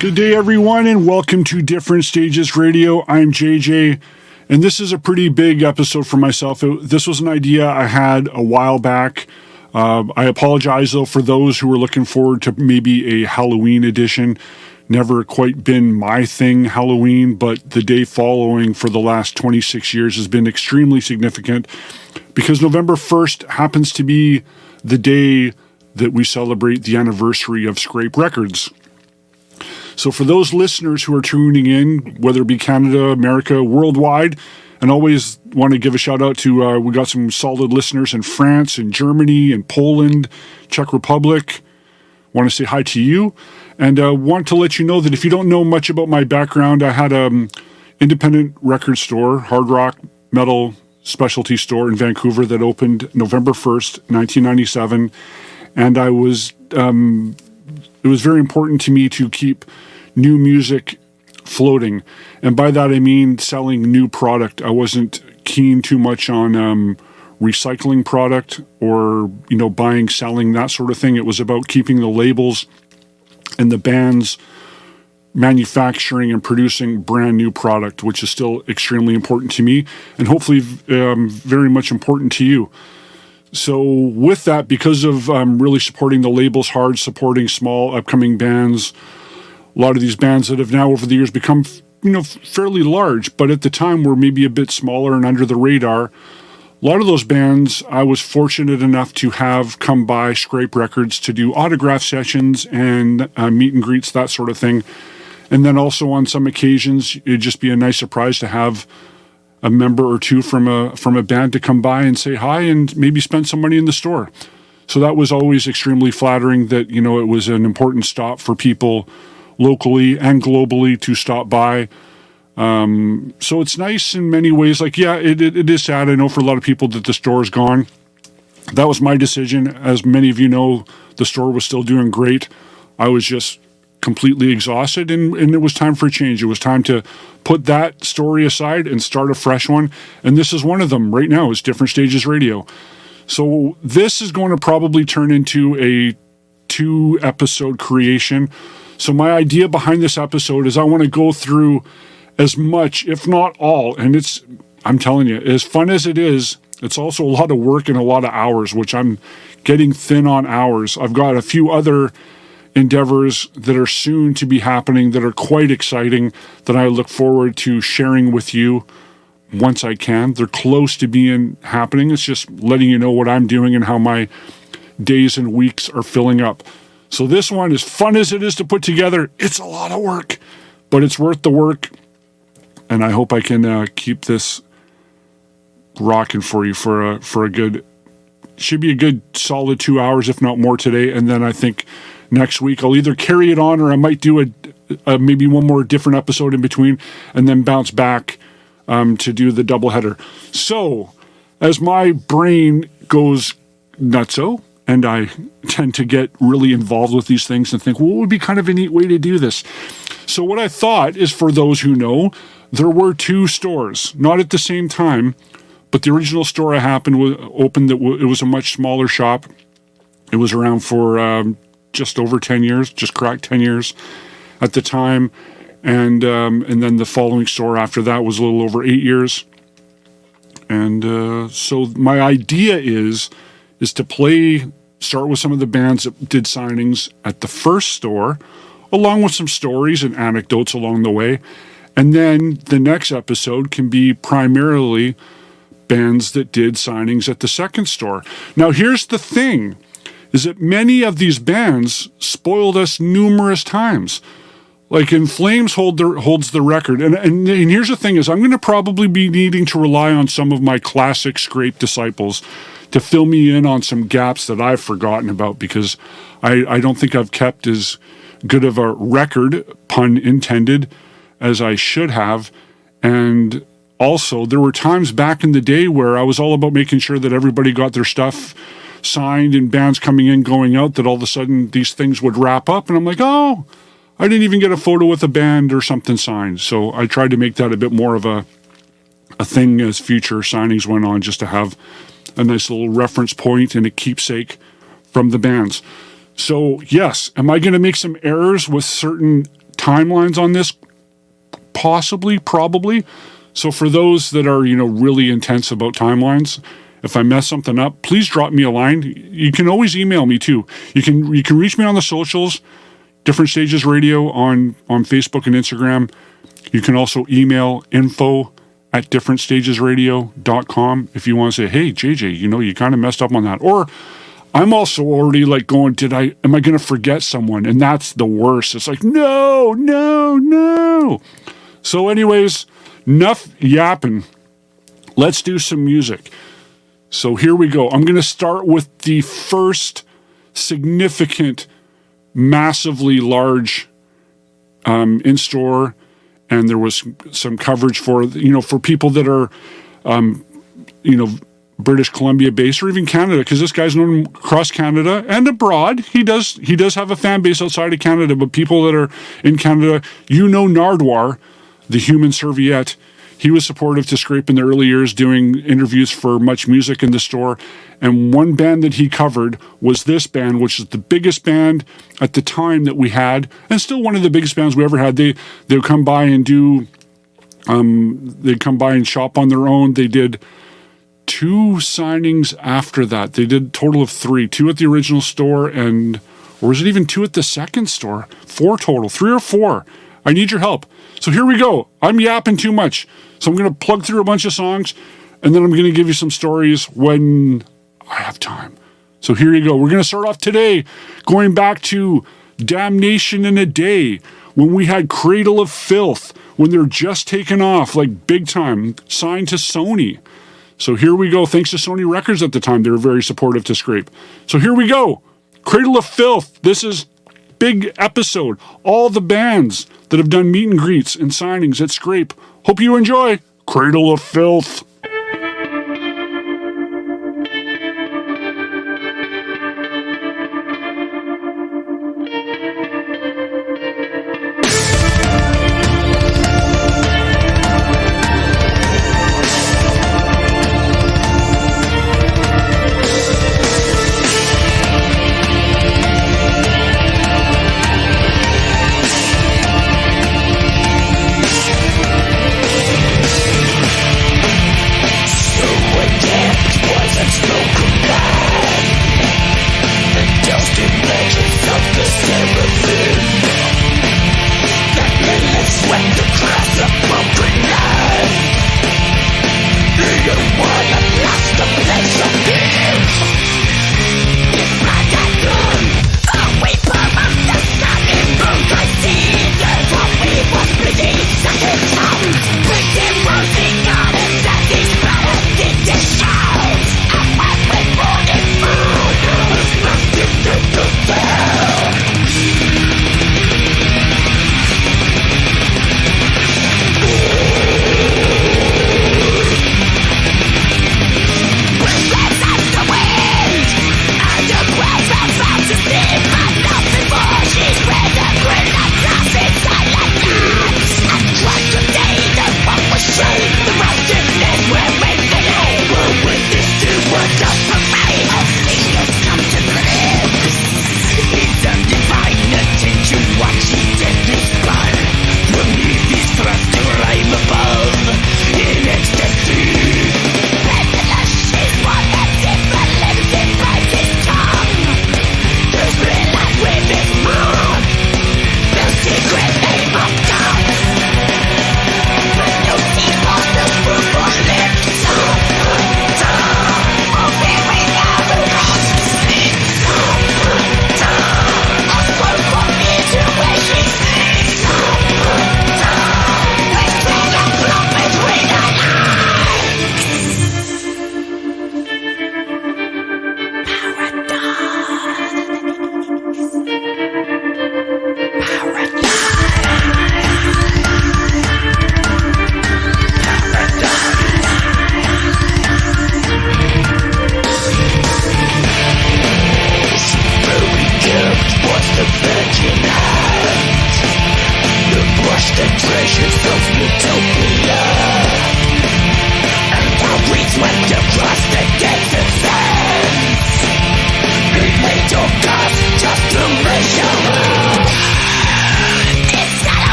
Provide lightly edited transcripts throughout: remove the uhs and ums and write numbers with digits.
Good day, everyone, and welcome to Different Stages Radio. I'm JJ, and this is a pretty big episode for myself. This was an idea I had a while back. I apologize, though, for those who were looking forward to maybe a Halloween edition. Never quite been my thing, Halloween, but the day following for the last 26 years has been extremely significant because November 1st happens to be the day that we celebrate the anniversary of Scrape Records. So for those listeners who are tuning in, whether it be Canada, America, worldwide, and always want to give a shout out to, we got some solid listeners in France and Germany and Poland, Czech Republic. Want to say hi to you. And want to let you know that if you don't know much about my background, I had an independent record store, hard rock, metal specialty store in Vancouver that opened November 1st, 1997. And it was very important to me to keep new music floating. And by that, I mean selling new product. I wasn't keen too much on recycling product or, buying, selling, that sort of thing. It was about keeping the labels and the bands manufacturing and producing brand new product, which is still extremely important to me and hopefully very much important to you. So with that, because of really supporting the labels hard, supporting small upcoming bands, a lot of these bands that have now over the years become, fairly large, but at the time were maybe a bit smaller and under the radar. A lot of those bands I was fortunate enough to have come by Scrape Records to do autograph sessions and meet and greets, that sort of thing. And then also on some occasions, it'd just be a nice surprise to have a member or two from a band to come by and say hi and maybe spend some money in the store. So that was always extremely flattering that, it was an important stop for people locally and globally to stop by. So it's nice in many ways. Like, yeah, it is sad. I know for a lot of people that the store is gone. That was my decision. As many of you know, the store was still doing great. I was just completely exhausted and it was time for a change. It was time to put that story aside and start a fresh one. And this is one of them right now. It's Different Stages Radio. So this is going to probably turn into a 2-episode creation. So my idea behind this episode is I want to go through as much, if not all, and I'm telling you, as fun as it is, it's also a lot of work and a lot of hours, which I'm getting thin on hours. I've got a few other endeavors that are soon to be happening that are quite exciting that I look forward to sharing with you once I can. They're close to being happening. It's just letting you know what I'm doing and how my days and weeks are filling up. So this one, as fun as it is to put together, it's a lot of work, but it's worth the work. And I hope I can keep this rocking for you for a good, should be a good solid 2 hours, if not more today. And then I think next week I'll either carry it on or I might do a maybe one more different episode in between and then bounce back to do the doubleheader. So as my brain goes nutso, and I tend to get really involved with these things and think, well, what would be kind of a neat way to do this? So what I thought is, for those who know, there were 2 stores, not at the same time, but the original store I opened, it was a much smaller shop. It was around for just over 10 years, just cracked 10 years at the time. And then the following store after that was a little over 8 years. And so my idea is to start with some of the bands that did signings at the first store, along with some stories and anecdotes along the way. And then the next episode can be primarily bands that did signings at the second store. Now, here's the thing, is that many of these bands spoiled us numerous times. Like In Flames holds the record. And here's the thing is, I'm going to probably be needing to rely on some of my classic Scrape disciples to fill me in on some gaps that I've forgotten about, because I don't think I've kept as good of a record, pun intended, as I should have. And also, there were times back in the day where I was all about making sure that everybody got their stuff signed and bands coming in, going out, that all of a sudden these things would wrap up. And I'm like, oh, I didn't even get a photo with a band or something signed. So I tried to make that a bit more of a thing as future signings went on, just to have a nice little reference point and a keepsake from the bands. So yes, am I going to make some errors with certain timelines on this? Possibly, probably. So for those that are, really intense about timelines, if I mess something up, please drop me a line. You can always email me too. You can reach me on the socials, Different Stages Radio on Facebook and Instagram. You can also email info@differentstagesradio.com if you want to say, hey, JJ, you kind of messed up on that. Or I'm also already like going, am I going to forget someone? And that's the worst. It's like, no. So anyways, enough yapping. Let's do some music. So here we go. I'm going to start with the first significant, massively large in-store, and there was some coverage for people that are, British Columbia based, or even Canada, because this guy's known across Canada and abroad. He does have a fan base outside of Canada, but people that are in Canada, Nardwar, the human serviette, he was supportive to Scrape in the early years, doing interviews for Much Music in the store. And one band that he covered was this band, which is the biggest band at the time that we had, and still one of the biggest bands we ever had. They would come by and do, they'd come by and shop on their own. They did 2 signings after that. They did a total of 3, 2 at the original store, or was it even 2 at the second store? 4 total, 3 or 4. I need your help. So here we go. I'm yapping too much. So I'm going to plug through a bunch of songs, and then I'm going to give you some stories when I have time. So here you go. We're going to start off today going back to Damnation in a Day, when we had Cradle of Filth, when they're just taken off, like big time, signed to Sony. So here we go. Thanks to Sony Records at the time, they were very supportive to Scrape. So here we go. Cradle of Filth. This is big episode. All the bands that have done meet and greets and signings at Scrape. Hope you enjoy Cradle of Filth.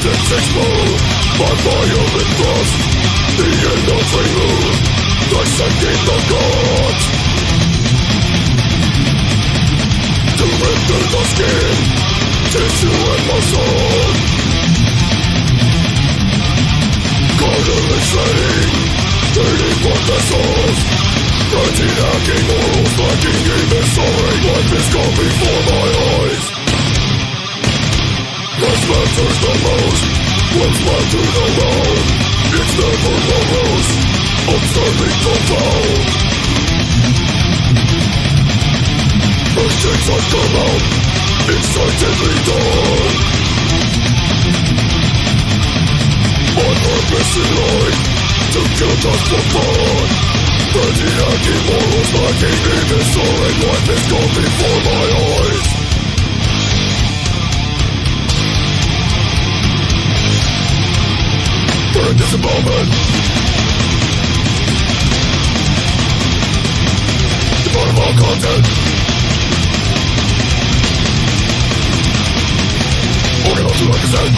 Sentence explode by violent thrust. The end of prelude, dissecting the gods. To rip through the skin, tissue and muscle. Cartilage shredding, fading blood vessels. Protein hacking, morals lacking, even soaring. Life is gone before my eyes. What matters the most? What's left to the road? It's never morose, observing profound. First checks have come out, excitedly done. My purpose in life, to kill just for fun. Frenzy hacking, morals lacking, even soaring. Life is gone before my eyes. Burn this moment. Devour all content. Organize to like a set.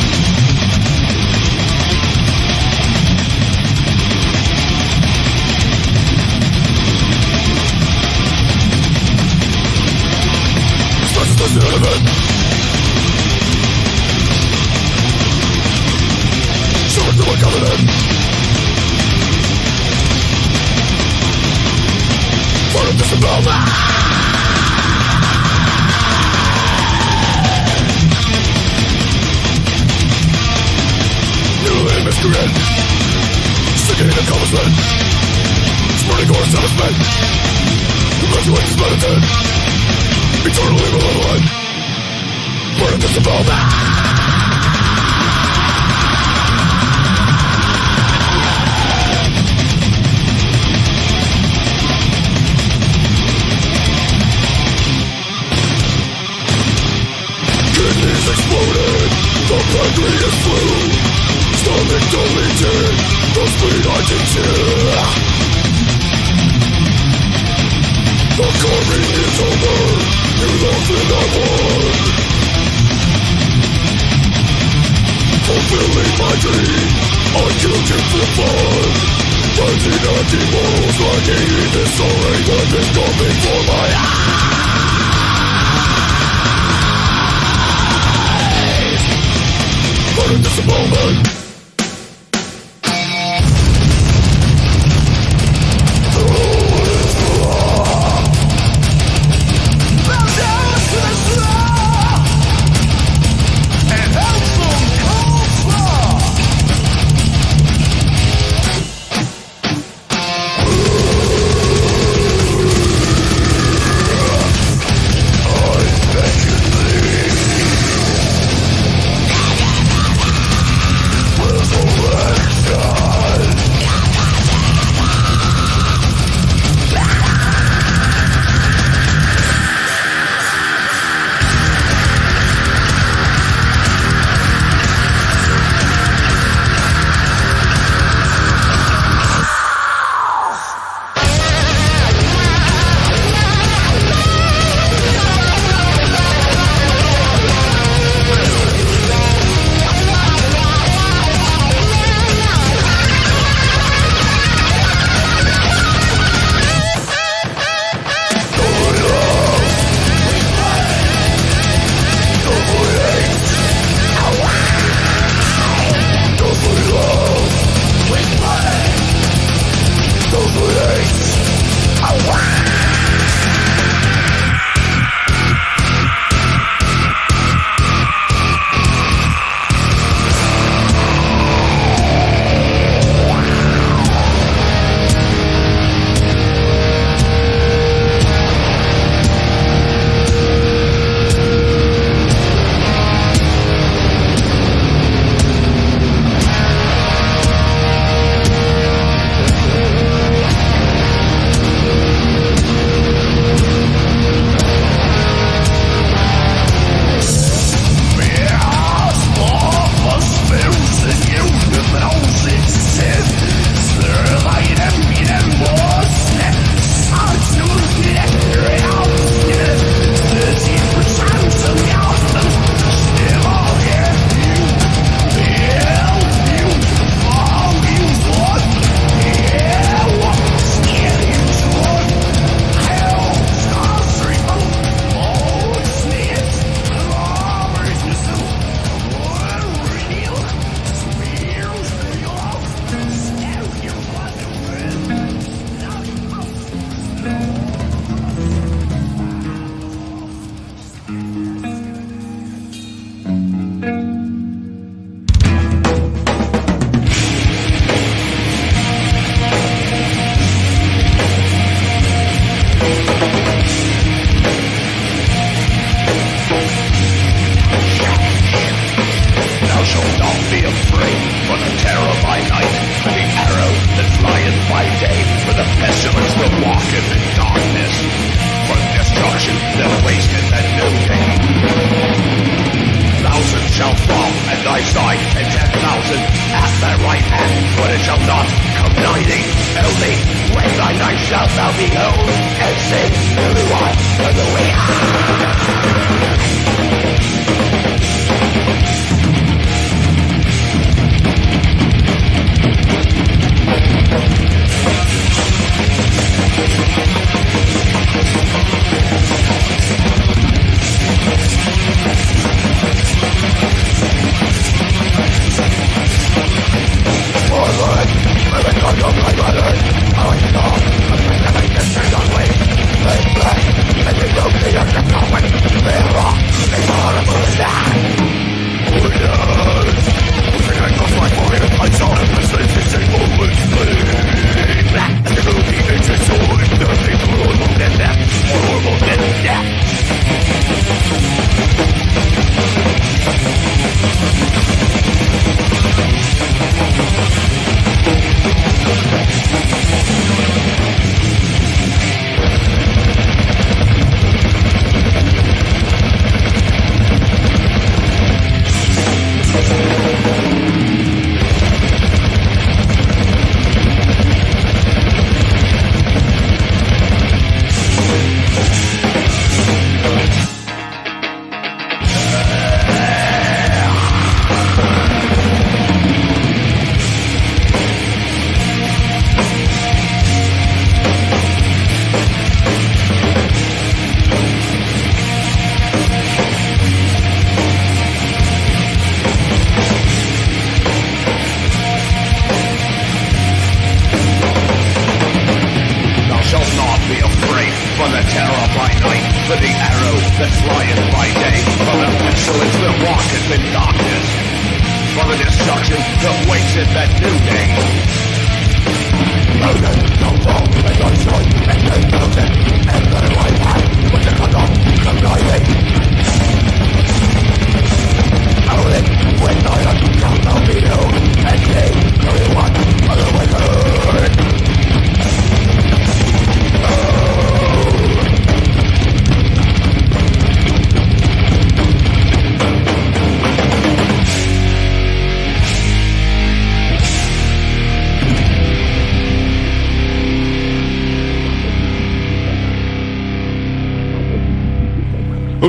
Smash this in an event. To my covenant. For a disembowelment. Newly miscreant. Sticking in accomplishment. Spreading gore establishment. Congratulations, penitent. Eternally malevolent. For a disembowelment. Exploded, the pancreas flew. Stomach deleted, the speed I can cheer. The carving is over, you lost and I won. Fulfilling my dream, I killed you for fun. Frenzied anti-morals lacking, even soaring. Life is gone before my eyes. But in this moment, be afraid for the terror by night, for the arrow that flieth by day, for the pestilence that walketh in darkness, for destruction that wasteth at noonday. 1,000 shall fall at thy side, and 10,000 at thy right hand, but it shall not come nigh thee. Only with thy knife shalt thou behold, and see everyone on the way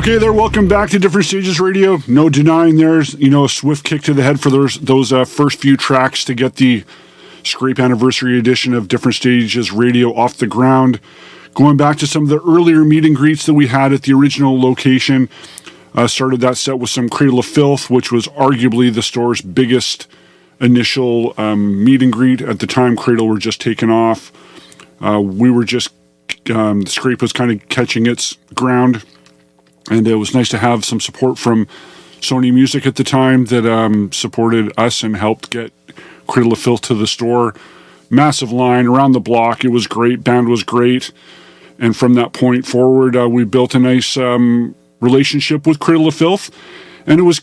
Okay, there. Welcome back to Different Stages Radio. No denying there's, a swift kick to the head for those first few tracks to get the Scrape Anniversary edition of Different Stages Radio off the ground. Going back to some of the earlier meet and greets that we had at the original location. Started that set with some Cradle of Filth, which was arguably the store's biggest initial meet and greet. At the time, Cradle were just taken off. We were just, Scrape was kind of catching its ground. And it was nice to have some support from Sony Music at the time that supported us and helped get Cradle of Filth to the store. Massive line around the block. It was great. Band was great. And from that point forward, we built a nice relationship with Cradle of Filth. And it was,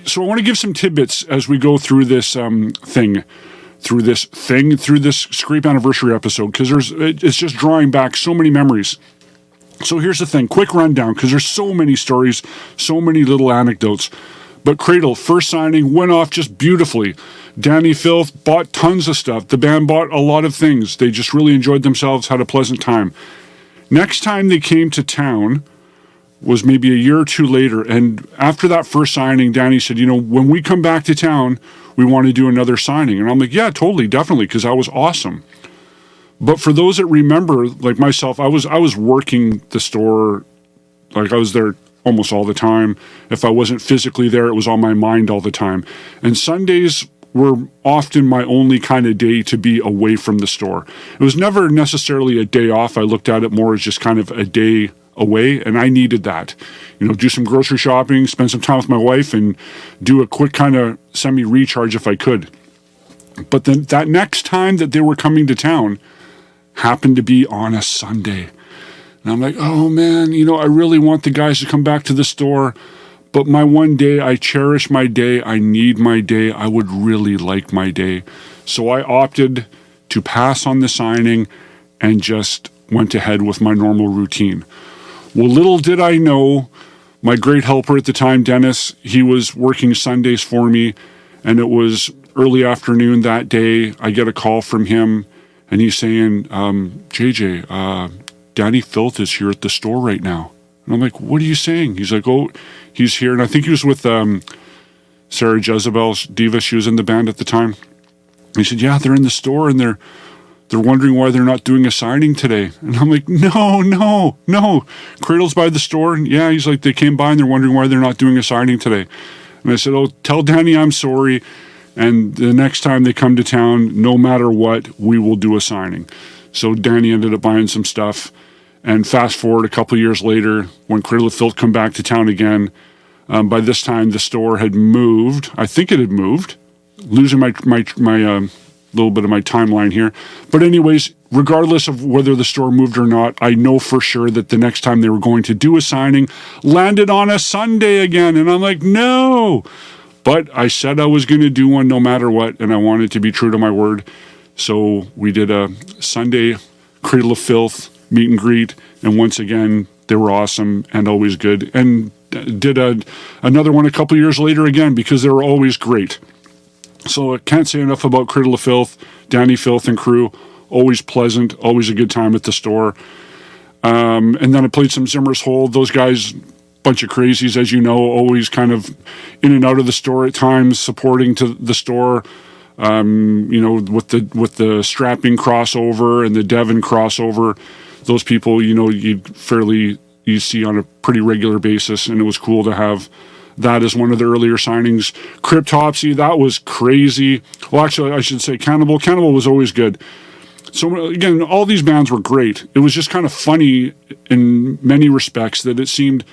so I want to give some tidbits as we go through this through this Scrape Anniversary episode, because it's just drawing back so many memories. So here's the thing, quick rundown, because there's so many stories, so many little anecdotes. But Cradle, first signing, went off just beautifully. Danny Filth bought tons of stuff. The band bought a lot of things. They just really enjoyed themselves, had a pleasant time. Next time they came to town was maybe a year or two later. And after that first signing, Danny said, when we come back to town, we want to do another signing. And I'm like, yeah, totally, definitely, because that was awesome. But for those that remember, like myself, I was working the store, like I was there almost all the time. If I wasn't physically there, it was on my mind all the time. And Sundays were often my only kind of day to be away from the store. It was never necessarily a day off. I looked at it more as just kind of a day away, and I needed that. Do some grocery shopping, spend some time with my wife, and do a quick kind of semi-recharge if I could. But then that next time that they were coming to town happened to be on a Sunday. And I'm like, oh man, I really want the guys to come back to the store, But my one day, I cherish my day. I need my day. I would really like my day. So I opted to pass on the signing and just went ahead with my normal routine. Well, little did I know, my great helper at the time, Dennis, he was working Sundays for me, and it was early afternoon that day. I get a call from him, and he's saying, JJ, Danny Filth is here at the store right now. And I'm like, what are you saying? He's like, oh, he's here. And I think he was with Sarah Jezebel's Diva. She was in the band at the time. He said, yeah, they're in the store, and they're wondering why they're not doing a signing today. And I'm like, no. Cradle's by the store. And yeah, he's like, they came by and they're wondering why they're not doing a signing today. And I said, oh, tell Danny I'm sorry. And the next time they come to town, no matter what, we will do a signing. So Danny ended up buying some stuff. And fast forward a couple years later, when Cradle of Filth come back to town again, by this time the store had moved. I think it had moved. Losing my little bit of my timeline here. But anyways, regardless of whether the store moved or not, I know for sure that the next time they were going to do a signing landed on a Sunday again. And I'm like, no. But I said I was going to do one no matter what, and I wanted to be true to my word. So we did a Sunday Cradle of Filth meet and greet, and once again, they were awesome and always good. And did another one a couple years later again because they were always great. So I can't say enough about Cradle of Filth, Danny Filth and crew. Always pleasant, always a good time at the store. And then I played some Zimmers Hole. Those guys, bunch of crazies, as you know, always kind of in and out of the store at times, supporting to the store. With the strapping crossover and the Devin crossover. Those people, you see on a pretty regular basis, and it was cool to have that as one of the earlier signings. Cryptopsy, that was crazy. Well, actually, I should say Cannibal. Cannibal was always good. So again, all these bands were great. It was just kind of funny in many respects that it seemed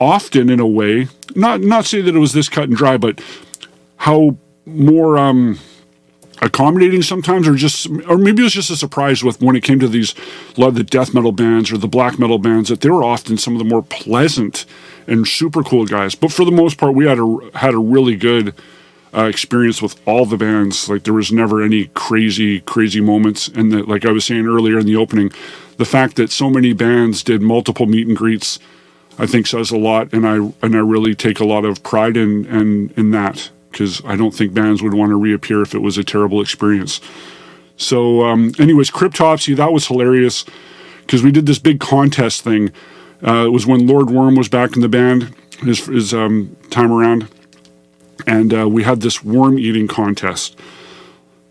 often in a way, not say that it was this cut and dry, but how more accommodating sometimes, or maybe it was just a surprise with when it came to a lot of the death metal bands or the black metal bands, that they were often some of the more pleasant and super cool guys. But for the most part, we had a really good experience with all the bands. Like, there was never any crazy moments. And like I was saying earlier in the opening, the fact that so many bands did multiple meet and greets, I think says a lot. And I really take a lot of pride in that, because I don't think bands would want to reappear if it was a terrible experience. So anyways, Cryptopsy, that was hilarious, because we did this big contest thing. It was when Lord Worm was back in the band, his time around, and we had this worm eating contest.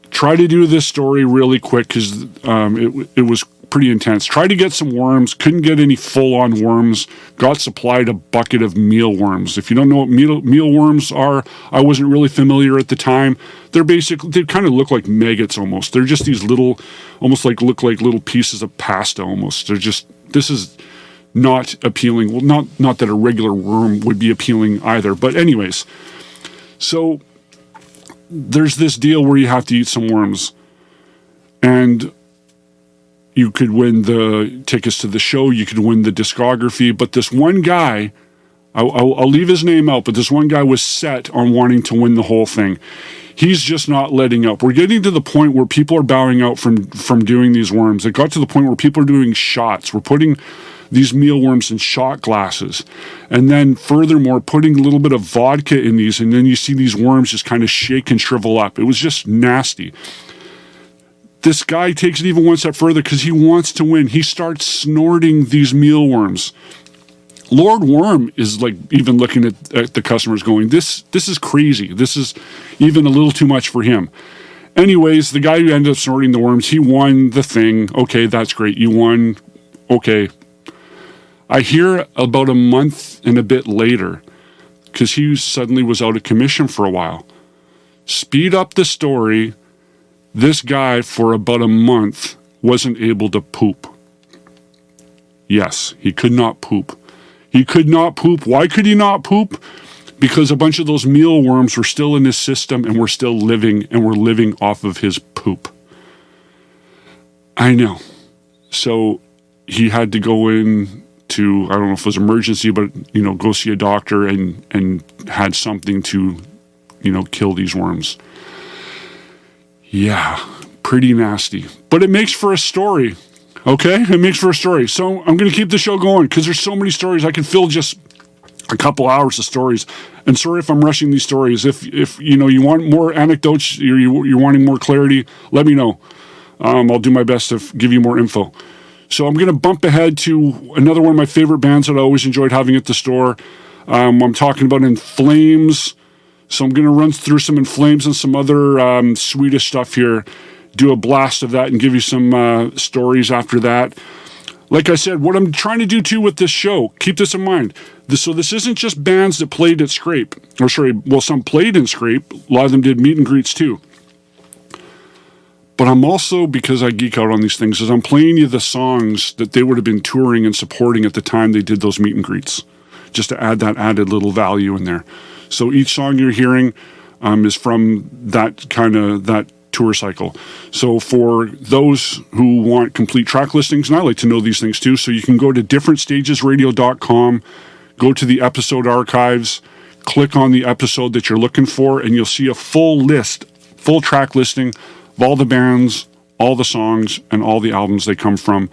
Try to do this story really quick, because it was pretty intense. Tried to get some worms, couldn't get any full-on worms, got supplied a bucket of mealworms. If you don't know what mealworms are, I wasn't really familiar at the time. They kind of look like maggots almost. They're just these little, almost look like little pieces of pasta almost. This is not appealing. Well, not that a regular worm would be appealing either, but anyways. So there's this deal where you have to eat some worms, and you could win the tickets to the show, you could win the discography, but this one guy, I'll leave his name out, but this one guy was set on wanting to win the whole thing. He's just not letting up. We're getting to the point where people are bowing out from doing these worms. It got to the point where people are doing shots. We're putting these mealworms in shot glasses, and then furthermore putting a little bit of vodka in these, and then you see these worms just kind of shake and shrivel up. It was just nasty. This guy takes it even one step further because he wants to win. He starts snorting these mealworms. Lord Worm is like even looking at the customers going, this is crazy. This is even a little too much for him. Anyways, the guy who ended up snorting the worms, he won the thing. Okay, that's great. You won. Okay. I hear about a month and a bit later, because he suddenly was out of commission for a while. Speed up the story. This guy, for about a month, wasn't able to poop. Yes, he could not poop. He could not poop. Why could he not poop? Because a bunch of those mealworms were still in his system and were still living, and were living off of his poop. I know. So he had to go in to, I don't know if it was emergency, but, go see a doctor and had something to, kill these worms. Yeah, pretty nasty. But it makes for a story, okay? It makes for a story. So I'm going to keep the show going because there's so many stories. I could fill just a couple hours of stories. And sorry if I'm rushing these stories. If you want more anecdotes, you're wanting more clarity, let me know. I'll do my best to give you more info. So I'm going to bump ahead to another one of my favorite bands that I always enjoyed having at the store. I'm talking about In Flames. So I'm going to run through some In Flames and some other Swedish stuff here, do a blast of that and give you some stories after that. Like I said, what I'm trying to do too with this show, keep this in mind. So this isn't just bands that played at Scrape. Some played in Scrape. A lot of them did meet and greets too. But I'm also, because I geek out on these things, is I'm playing you the songs that they would have been touring and supporting at the time they did those meet and greets, just to add that added little value in there. So each song you're hearing is from that tour cycle. So for those who want complete track listings, and I like to know these things too, so you can go to differentstagesradio.com, go to the episode archives, click on the episode that you're looking for, and you'll see a full track listing of all the bands, all the songs, and all the albums they come from,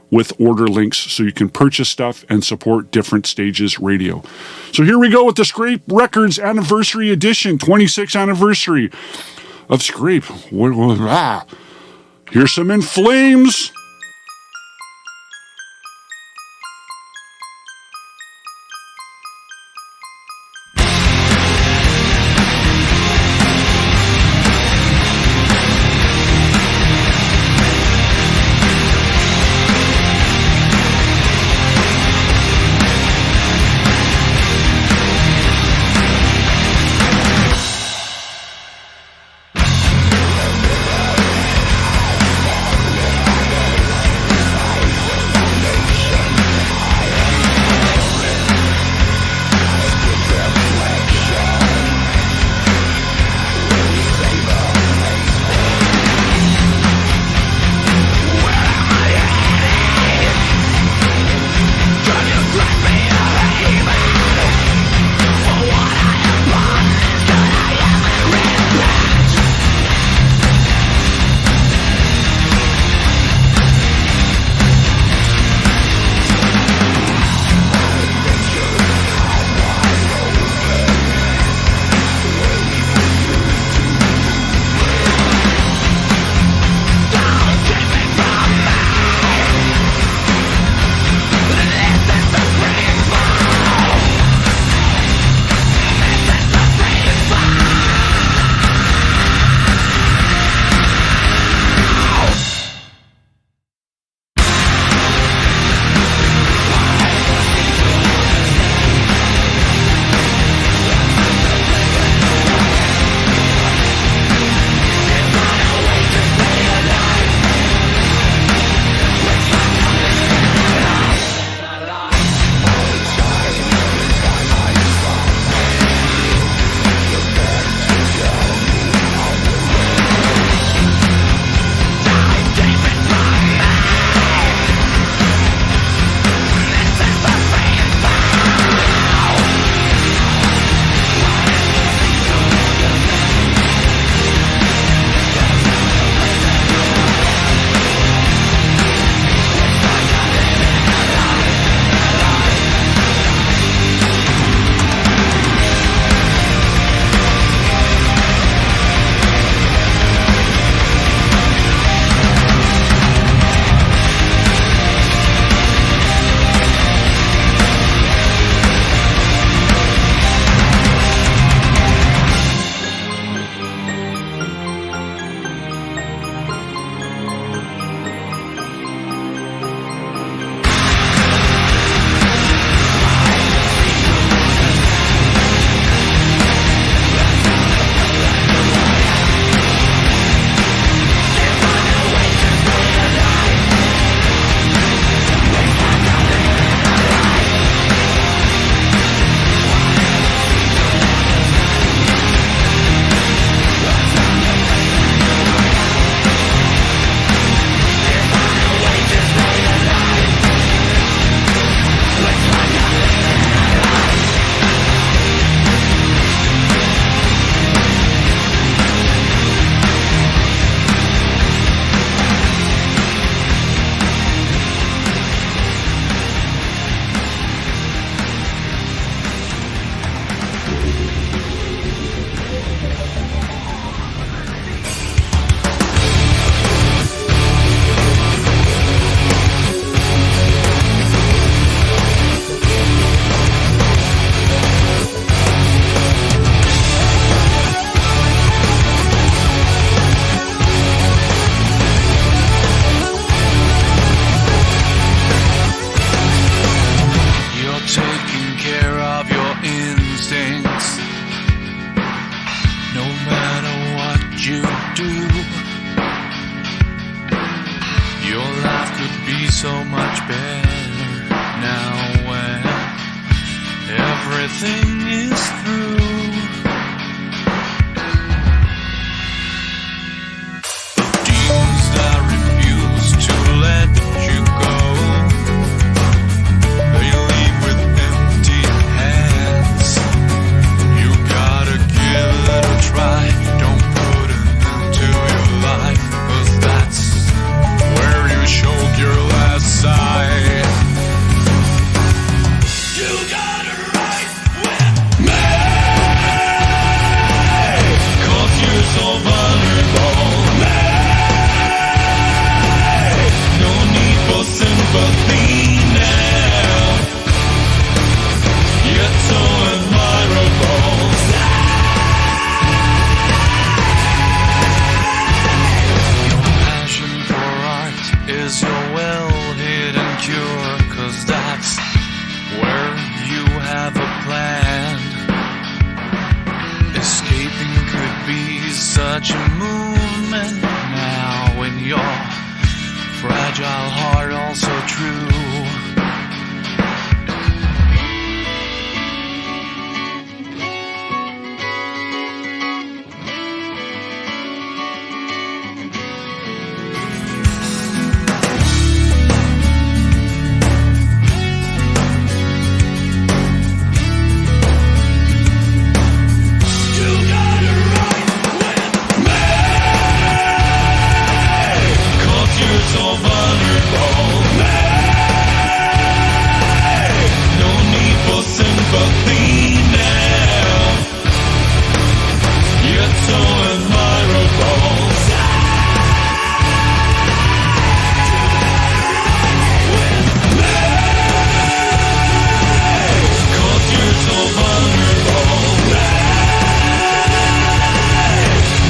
with order links so you can purchase stuff and support Different Stages Radio. So here we go with the Scrape Records Anniversary Edition, 26th anniversary of Scrape. Here's some In Flames. much better now when everything is through. The demons that refuse to let you go, they leave with empty hands. You gotta give it a try. Don't put an end to your life, 'cause that's where you showed your last side. You gotta ride with me, 'cause you're so vulnerable. No need for sympathy now. You're so admirable. Your passion for art is your well-hidden cure, 'cause that's where you have a plan. Escaping could be such a movement now when your fragile heart also true. You gotta ride with me, 'cause you're so vulnerable. No need for sympathy now. You're so admirable. 'Cause you're so vulnerable.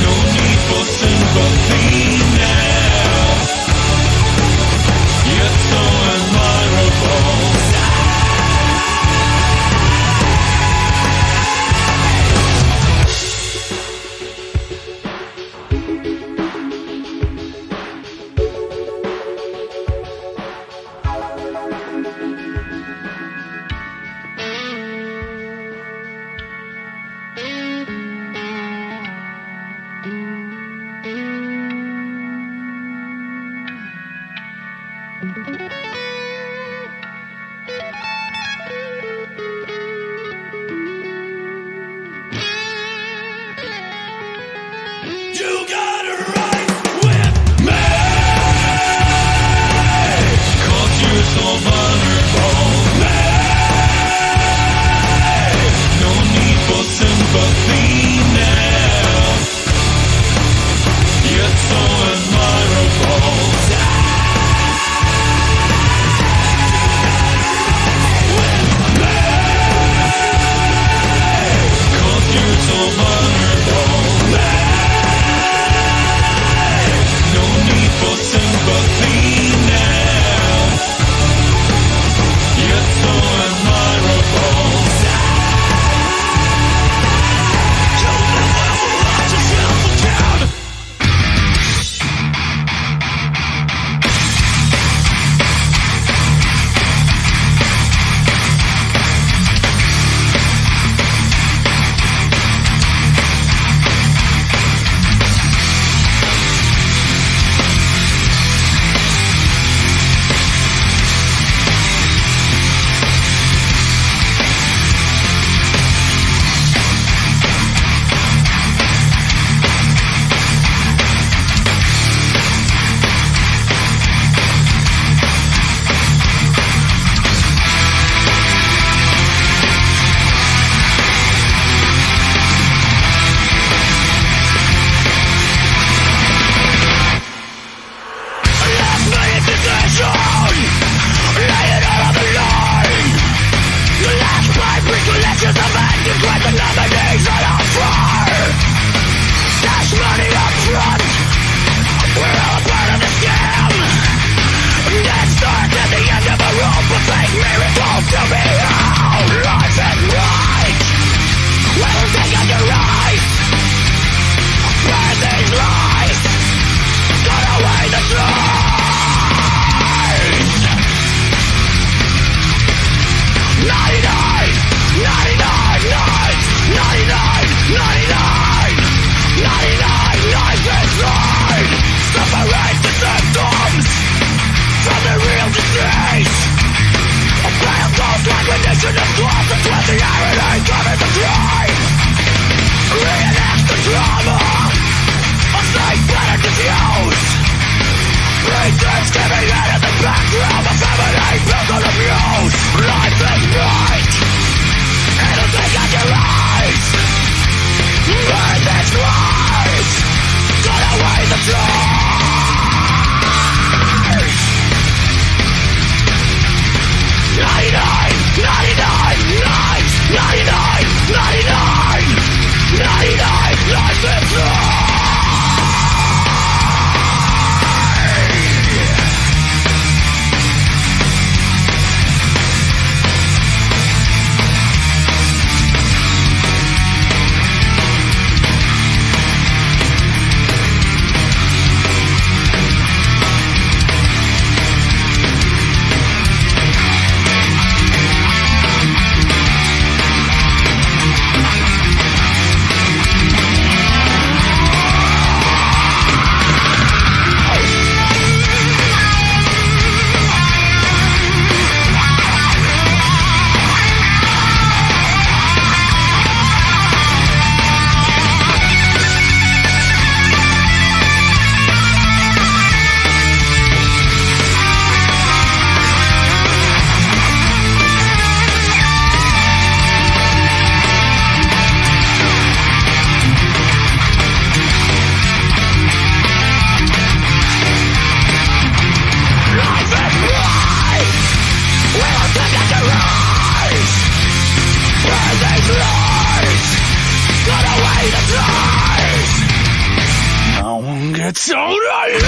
No need for sympathy now. You're so admirable. You gotta ride with me, 'cause you're so vulnerable. No need for sympathy now. You're so admirable. 'Cause you're so vulnerable. No need for sympathy now. Separate the symptoms from the real disease. A pale ghost recognition of closets with the irony covers the crime. Reenact the drama of state-splattered disuse. Pretense giving in at the background of feminine built on abuse. Life is bright, it'll take out your eyes. Earth is lies, cut away the stars. 99, 99, lies, 99, 99, 99, lies and lies. It's all right.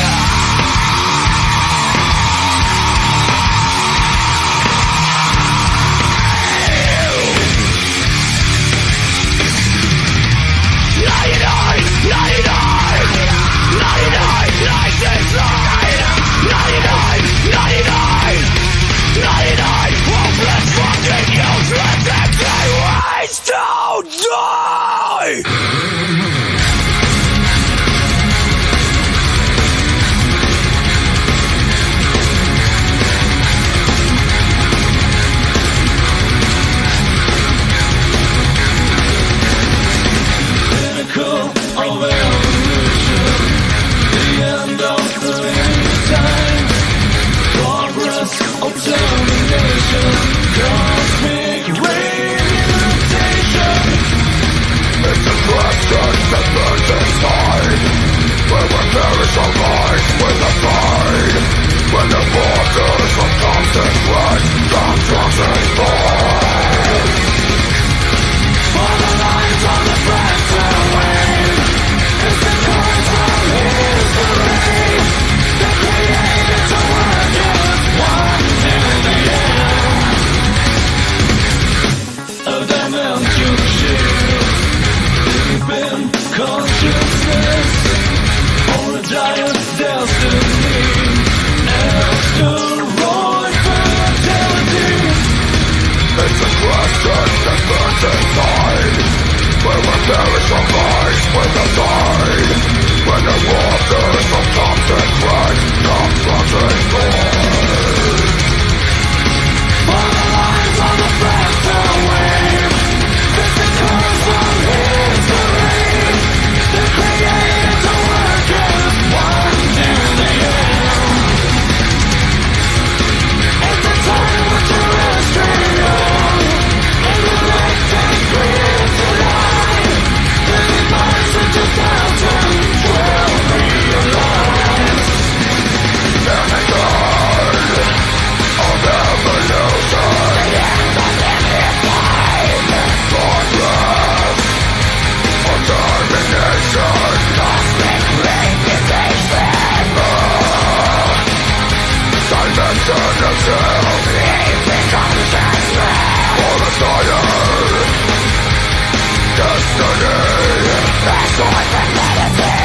99, hopeless fucking useless empty waste, don't die! Pinnacle of evolution, the end of the time, progress of termination, cosmic radiation. It's a question that burns inside, where we perish our lives with a pride, when the borders of constant rise come crossing by. For the lines on the fractal wave, it's the course of history that created the world just one in the end. A dimension shift, deep in consciousness, or a giant destiny, asteroid fertility. It's a question that burns inside, where we perish our lives with a tide, when the waters of constant rise come rushing by. For the lines on the fractal wave, it's the course of history that created the world just one in the end. It's a time of terrestrial, and the light that creates the light, living minds in 2012 realize. Every God of evolution, the end of every time, progress or termination, cosmic radiation, dimension of self, leaving consciousness, for the desire, destiny, asteroid fertility.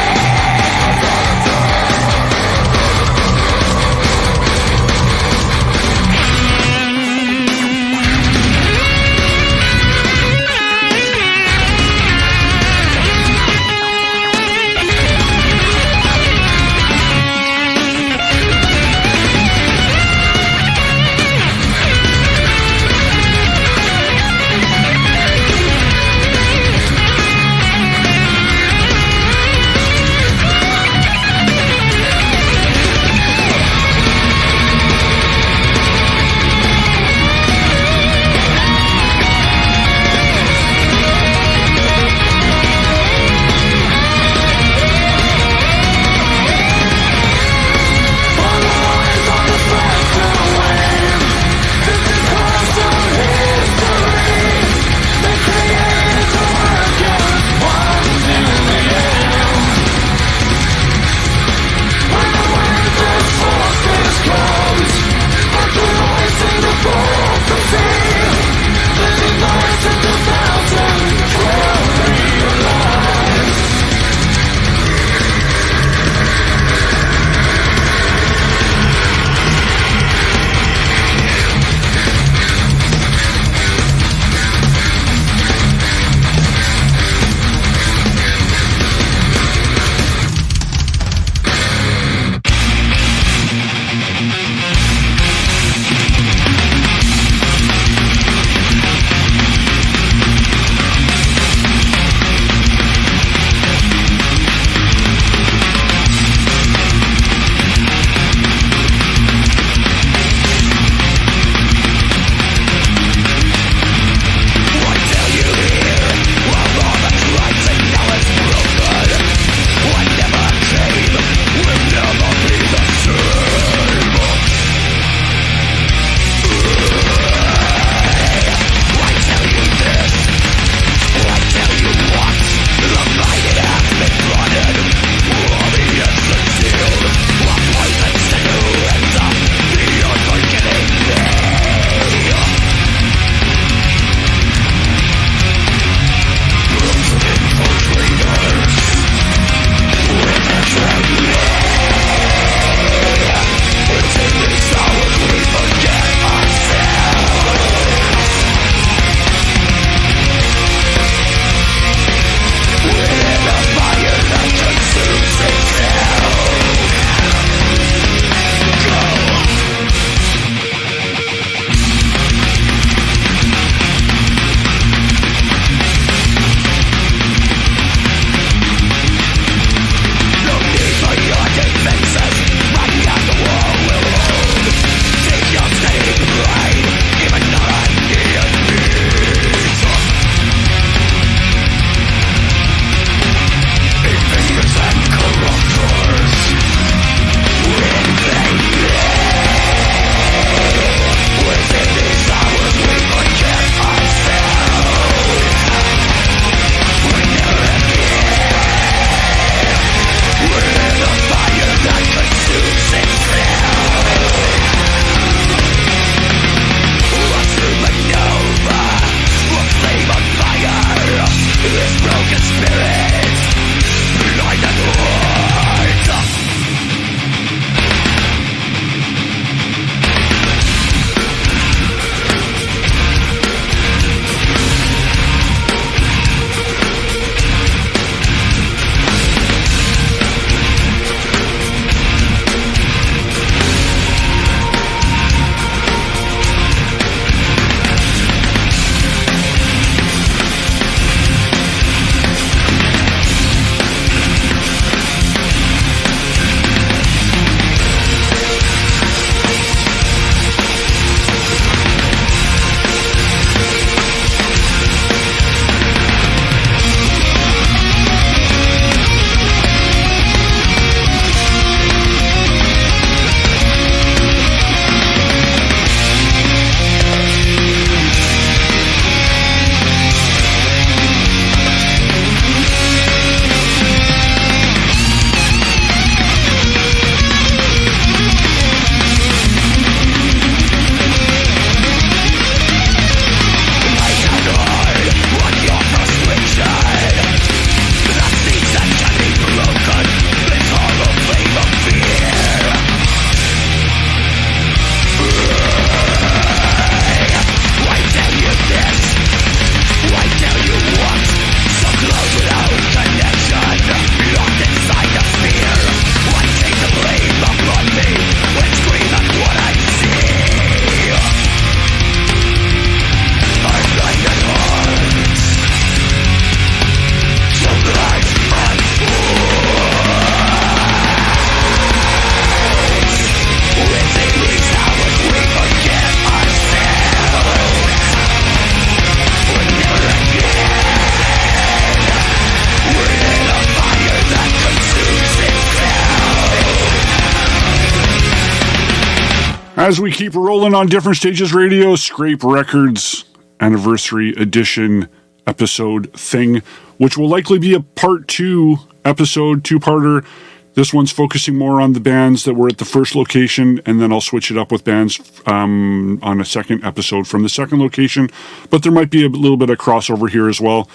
As we keep rolling on Different Stages Radio, Scrape Records Anniversary Edition episode thing, which will likely be a part 2 episode, 2-parter. This one's focusing more on the bands that were at the first location, and then I'll switch it up with bands on a second episode from the second location. But there might be a little bit of crossover here as well,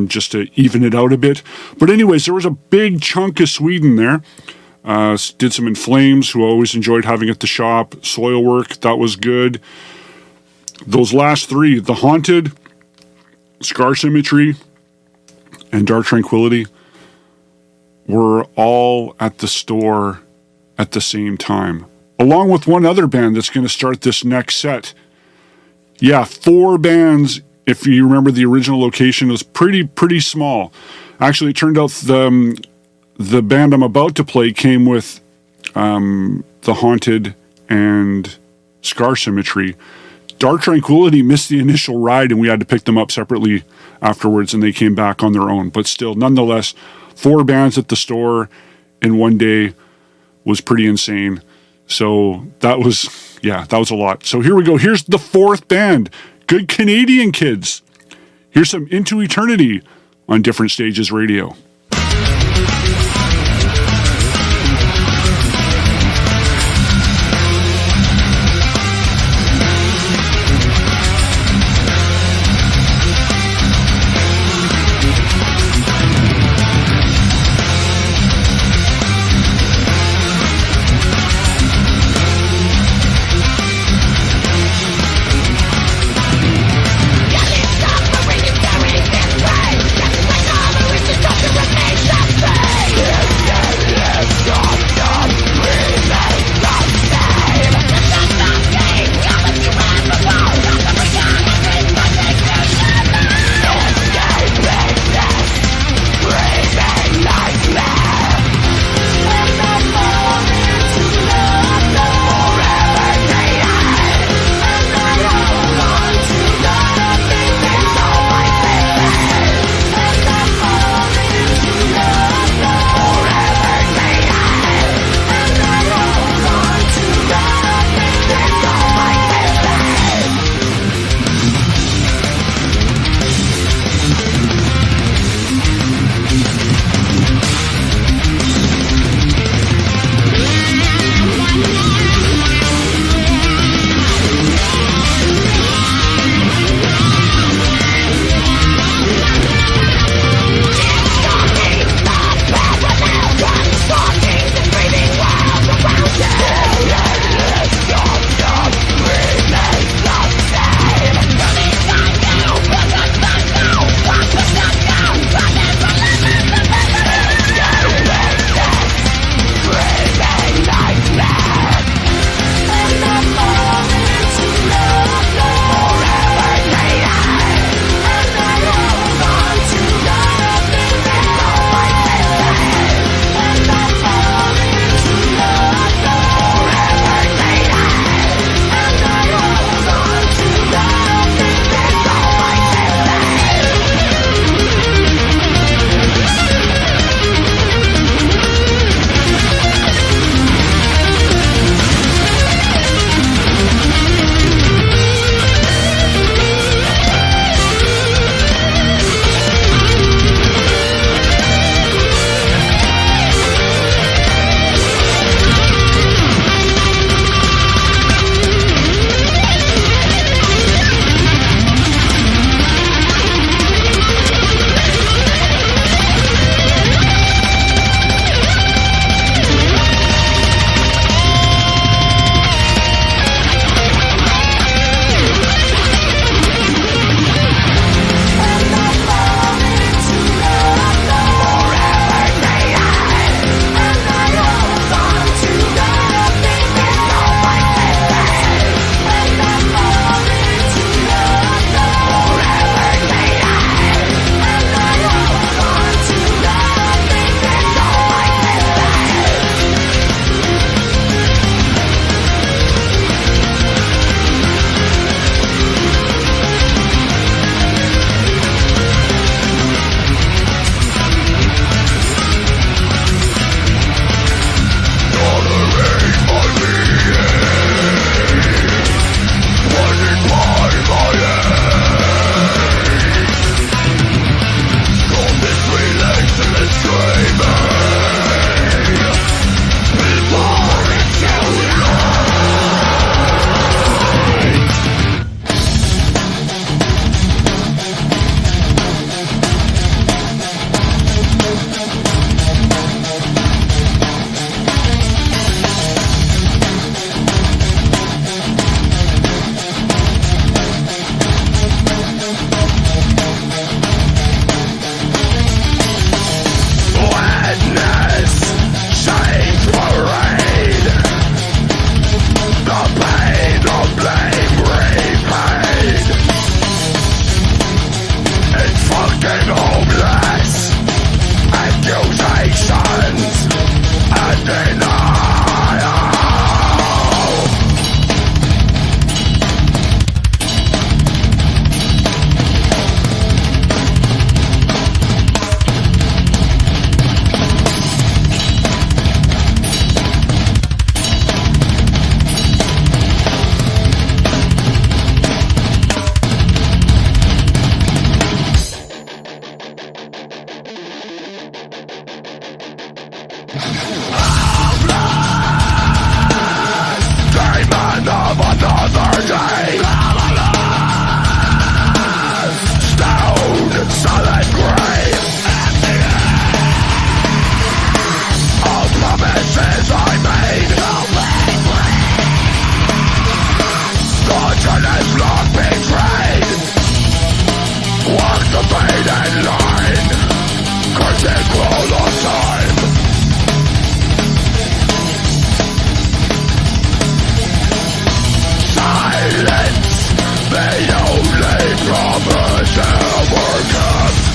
just to even it out a bit. But anyways, there was a big chunk of Sweden there. Did some In Flames, who I always enjoyed having at the shop. Soilwork, that was good. Those last 3, The Haunted, Scar Symmetry, and Dark Tranquillity, were all at the store at the same time, along with one other band that's going to start this next set. Yeah, 4 bands. If you remember, the original location was pretty small. Actually, it turned out the band I'm about to play came with The Haunted and Scar Symmetry. Dark Tranquillity missed the initial ride, and we had to pick them up separately afterwards, and they came back on their own. But still, nonetheless, 4 bands at the store in one day was pretty insane. So that was a lot. So here we go. Here's the 4th band. Good Canadian kids. Here's some Into Eternity on Different Stages Radio. Stop the ring and carry this way. Just like all the riches of the the faded line, cursing crawl of time. Silence, the only promise ever kept.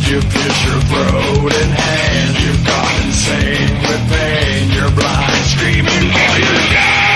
You pierce your throat and hand. You've gone insane with pain. You're blind, screaming for your death.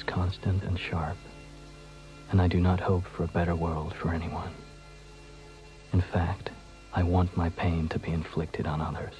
constant and sharp, and I do not hope for a better world for anyone. In fact, I want my pain to be inflicted on others.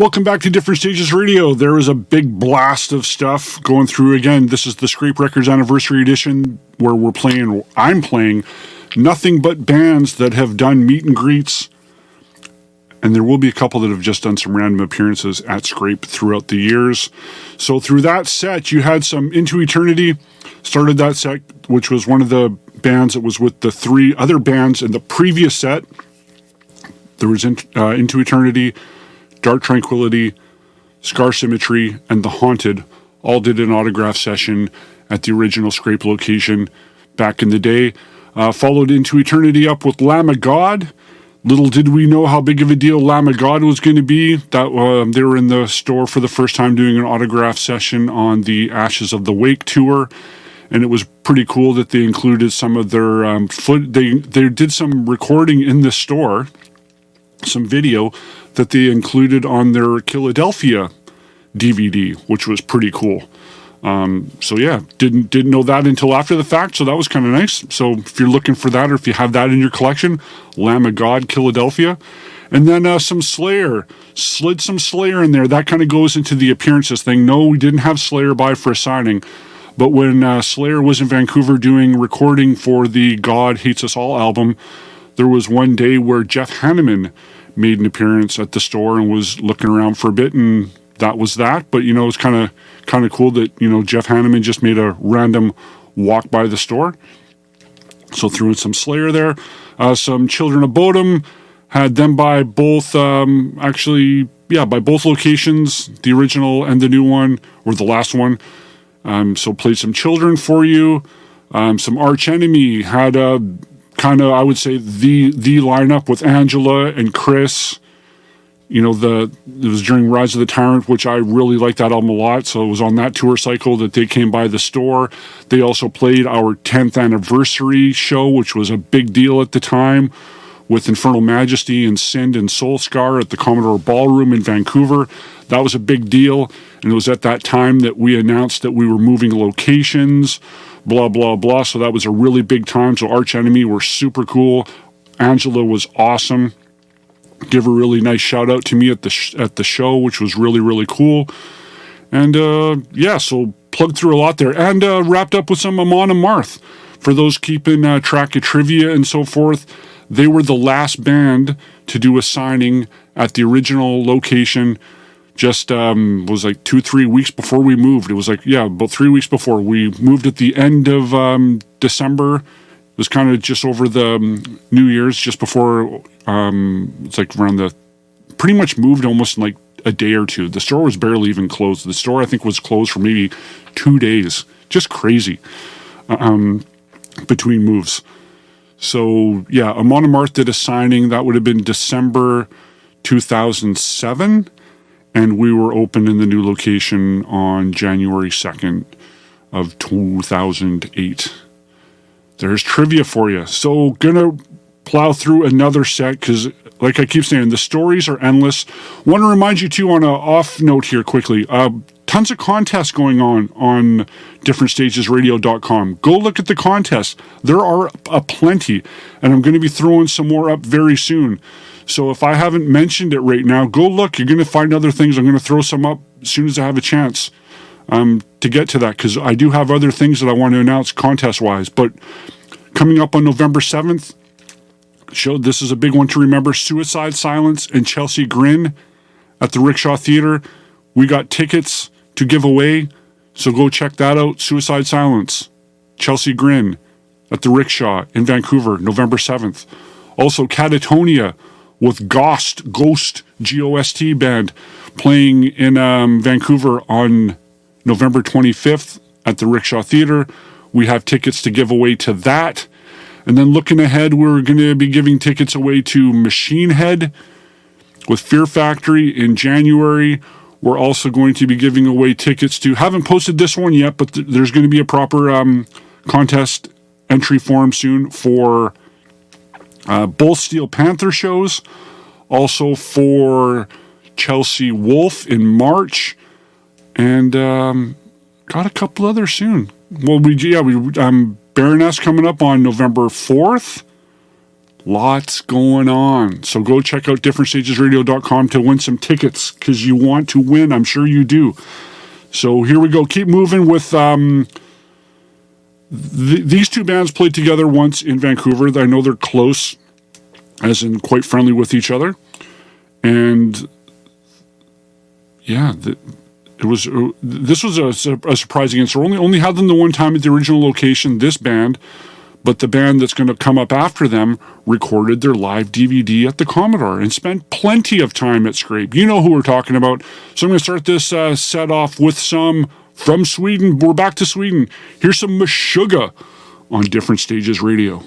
Welcome back to Different Stages Radio. There was a big blast of stuff going through again. This is the Scrape Records Anniversary Edition where I'm playing nothing but bands that have done meet and greets. And there will be a couple that have just done some random appearances at Scrape throughout the years. So through that set, you had some Into Eternity, started that set, which was one of the bands that was with the three other bands in the previous set. There was Into Eternity, Dark Tranquillity, Scar Symmetry, and The Haunted all did an autograph session at the original Scrape location back in the day. Followed Into Eternity up with Lamb of God. Little did we know how big of a deal Lamb of God was going to be. That they were in the store for the first time doing an autograph session on the Ashes of the Wake tour. And it was pretty cool that they included some of their they did some recording in the store, some video that they included on their Philadelphia DVD, which was pretty cool. So yeah, didn't know that until after the fact, so that was kind of nice. So if you're looking for that, or if you have that in your collection, Lamb of God, Philadelphia. And then some Slayer, slid some Slayer in there. That kind of goes into the appearances thing. No, we didn't have Slayer by for a signing, but when Slayer was in Vancouver doing recording for the God Hates Us All album, there was one day where Jeff Hanneman made an appearance at the store and was looking around for a bit, and that was that. But it's kind of cool that Jeff Hanneman just made a random walk by the store. So threw in some Slayer there, some Children of Bodom, had them by both by both locations, the original and the new one, or the last one. So played some Children for you, some Arch Enemy, had kind of, I would say, the lineup with Angela and Chris. It was during Rise of the Tyrant, which I really liked that album a lot. So it was on that tour cycle that they came by the store. They also played our 10th anniversary show, which was a big deal at the time, with Infernal Majesty and Sind and Soul Scar at the Commodore Ballroom in Vancouver. That was a big deal. And it was at that time that we announced that we were moving locations, blah, blah, blah. So that was a really big time. So Arch Enemy were super cool. Angela was awesome. Give a really nice shout out to me at the show, which was really, really cool. And so plugged through a lot there. And wrapped up with some Amon Amarth. For those keeping track of trivia and so forth, they were the last band to do a signing at the original location. Just was like 2-3 weeks before we moved. It was about 3 weeks before. We moved at the end of December. It was kind of just over the New Year's, just before. It's like around pretty much moved almost in like a day or two. The store was barely even closed. The store, I think, was closed for maybe 2 days. Just crazy between moves. So yeah, Amon Amarth did a signing. That would have been December 2007. And we were open in the new location on January 2nd of 2008. There's trivia for you. So gonna plow through another set because, like I keep saying, the stories are endless. Want to remind you too, on an off note here quickly, tons of contests going on differentstagesradio.com. Go look at the contests. There are plenty, and I'm going to be throwing some more up very soon. So if I haven't mentioned it right now, go look. You're going to find other things. I'm going to throw some up as soon as I have a chance to get to that, because I do have other things that I want to announce contest-wise. But coming up on November 7th, this is a big one to remember, Suicide Silence and Chelsea Grin at the Rickshaw Theatre. We got tickets to give away, so go check that out. Suicide Silence, Chelsea Grin at the Rickshaw in Vancouver, November 7th. Also, Catatonia with Ghost, G-O-S-T band, playing in Vancouver on November 25th at the Rickshaw Theatre. We have tickets to give away to that. And then looking ahead, we're going to be giving tickets away to Machine Head with Fear Factory in January. We're also going to be giving away tickets to, haven't posted this one yet, but there's going to be a proper contest entry form soon for both Steel Panther shows, also for Chelsea Wolf in March, and got a couple others soon. Well, Baroness coming up on November 4th, Lots going on. So go check out differentstagesradio.com to win some tickets, because you want to win. I'm sure you do. So here we go. Keep moving with these two bands played together once in Vancouver. I know they're close, as in quite friendly with each other. And yeah, this was a surprising answer. Only had them the one time at the original location, this band. But the band that's going to come up after them recorded their live DVD at the Commodore and spent plenty of time at Scrape. You know who we're talking about. So I'm going to start this set off with some from Sweden. We're back to Sweden. Here's some Meshuggah on Different Stages Radio.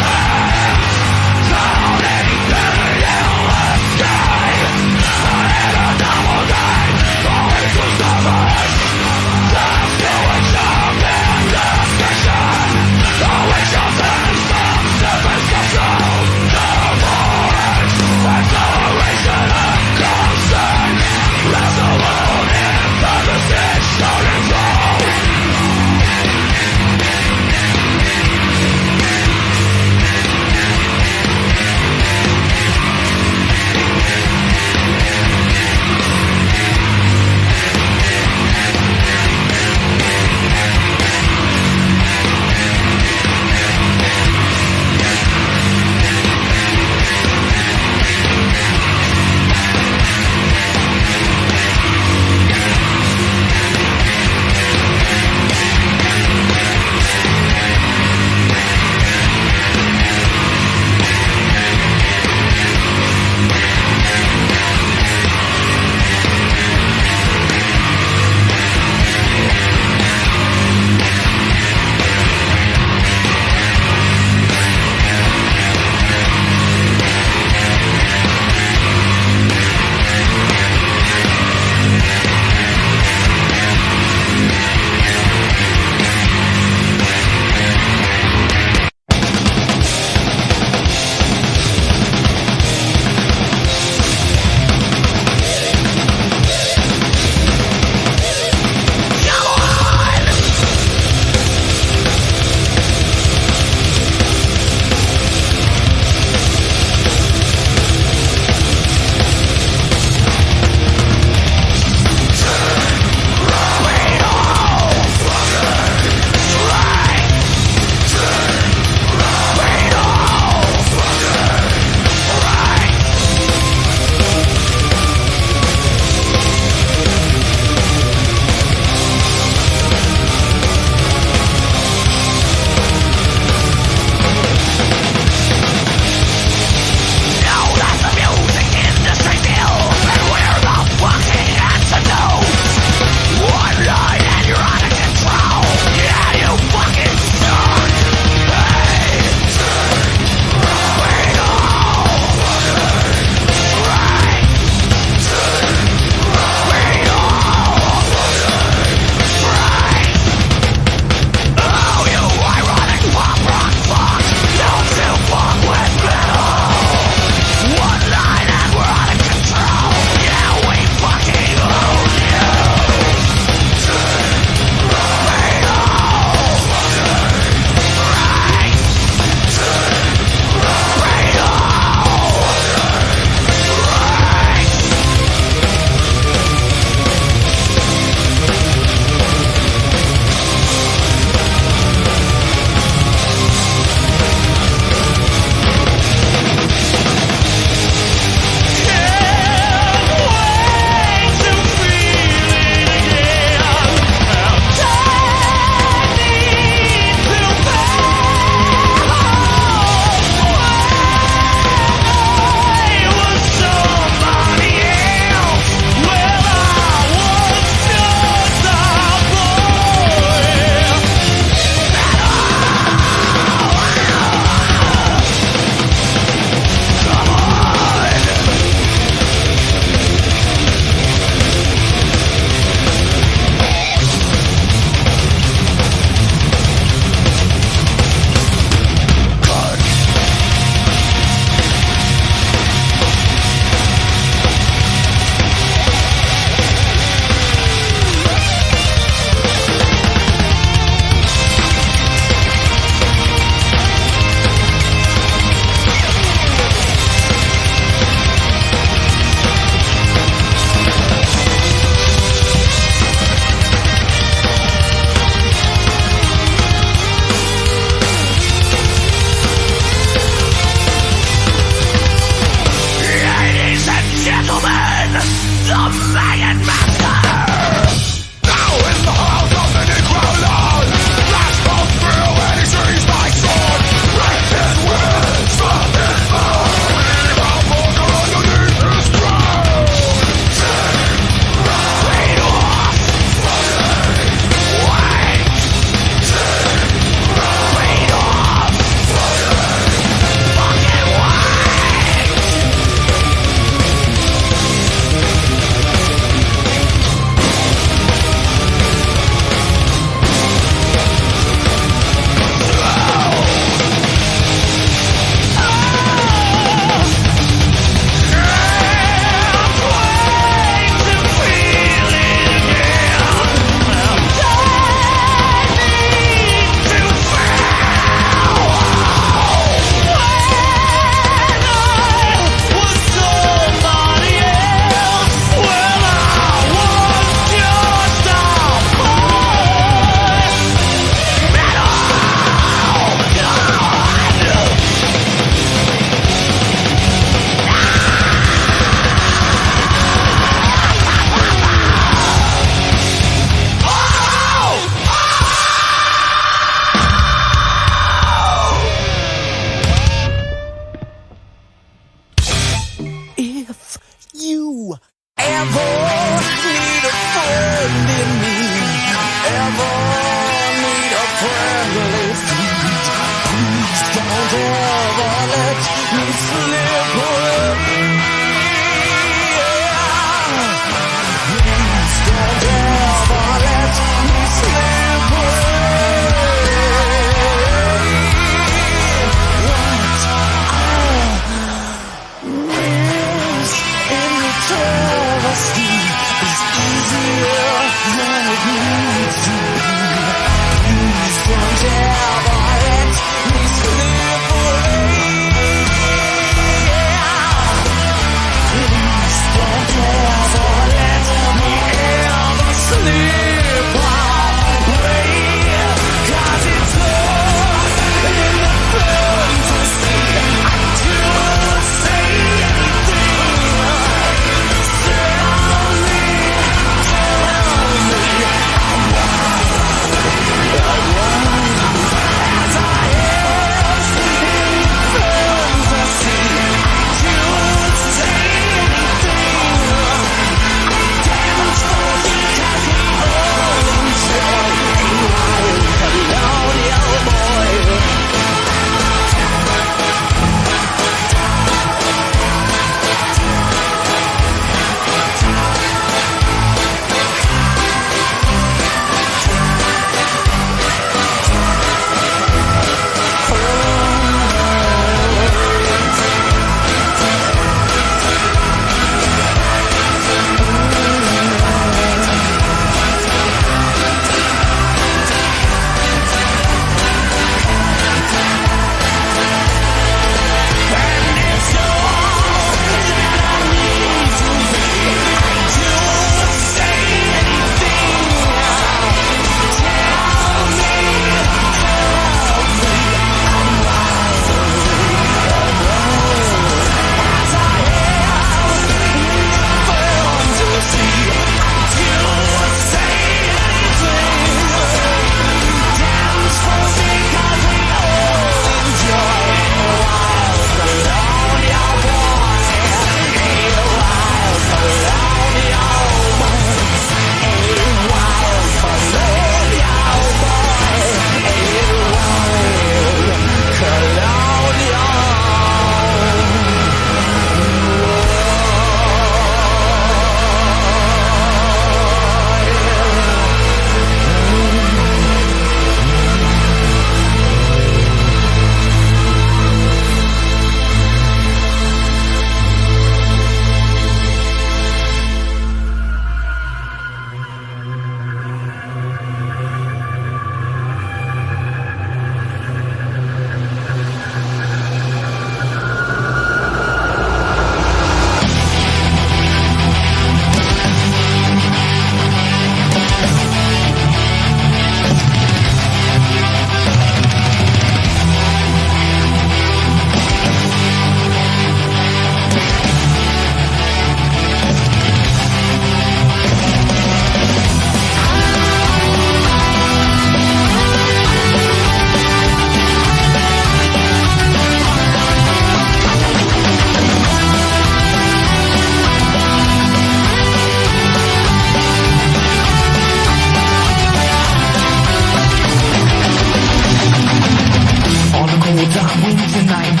dark winter night,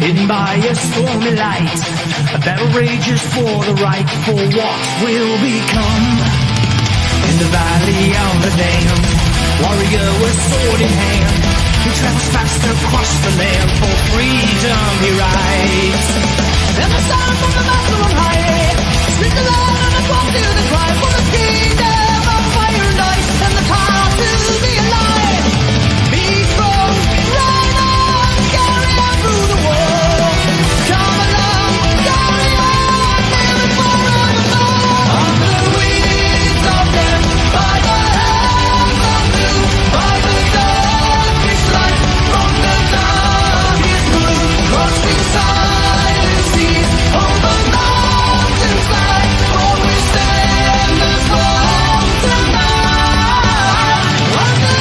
hidden by a stormy light. A battle rages for the right, for what will become. In the valley of the dam, warrior with sword in hand, he travels fast across the land, for freedom he rides. And the sound from the master on high speaks aloud and it's walk to the cry for the kingdom of fire and ice, and the power to be alive. Be strong, ride on, carry on through the world. Come along, carry on, live forevermore. Under the wings of death, by the hands of doom, by the darkest light, from the darkest blue, crossing silent seas, over mountainside, for we stand as one tonight. Under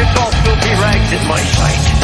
It's all filthy rags in my sight.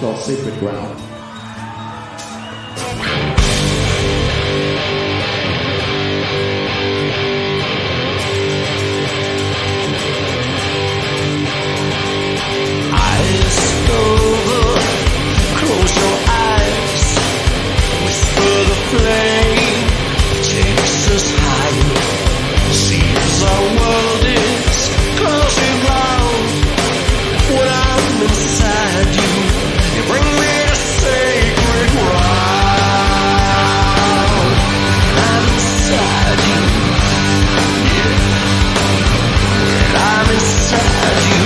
It's our secret ground. Close your eyes, whisper the flame takes us higher. Seems our world is closing round. When I'm inside you, you bring me to sacred ground. I'm inside you, yeah. When I'm inside you.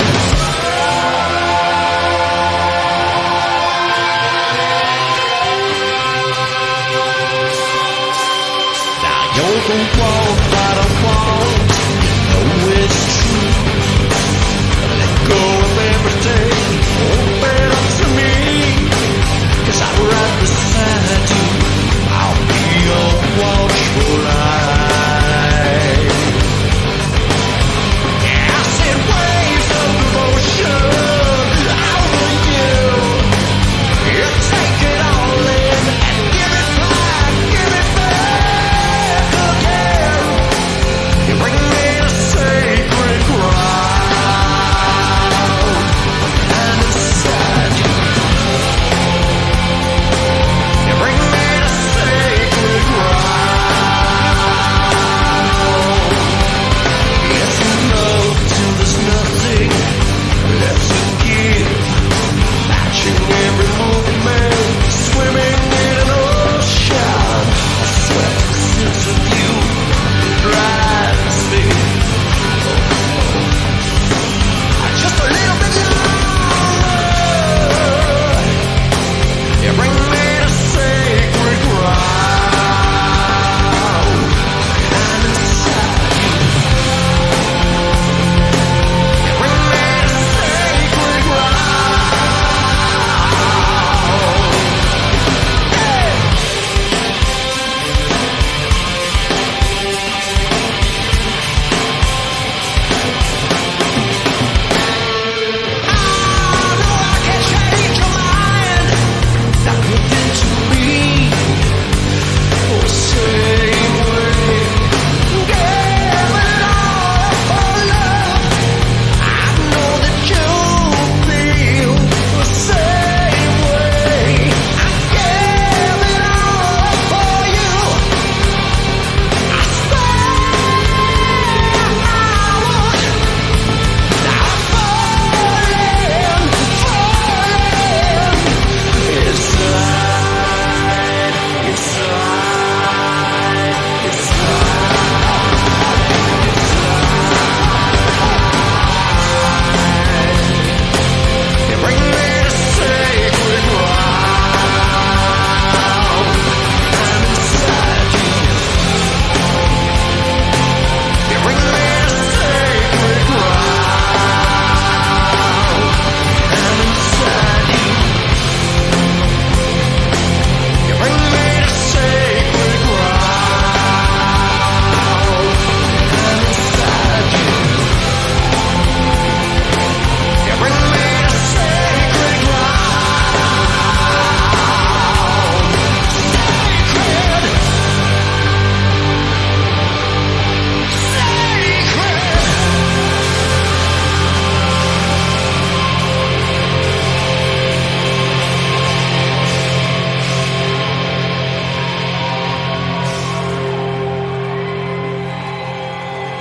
Don't go wrong, but I want you know it's true. Let go of everything, open up to me. 'Cause I'm right beside you, I'll be your watchful eye. Yeah, I send waves of devotion over you. You take it all in and give it back, give it back. You bring me to sacred ground. I'm inside you. You bring me to sacred ground. Yes, love till there's nothing left to give. Matching every movement, swimming in an ocean of sweat and sense of you. Drives me just a little bit longer. You bring me to sacred ground. I'm inside you. You bring me to sacred ground. Hey!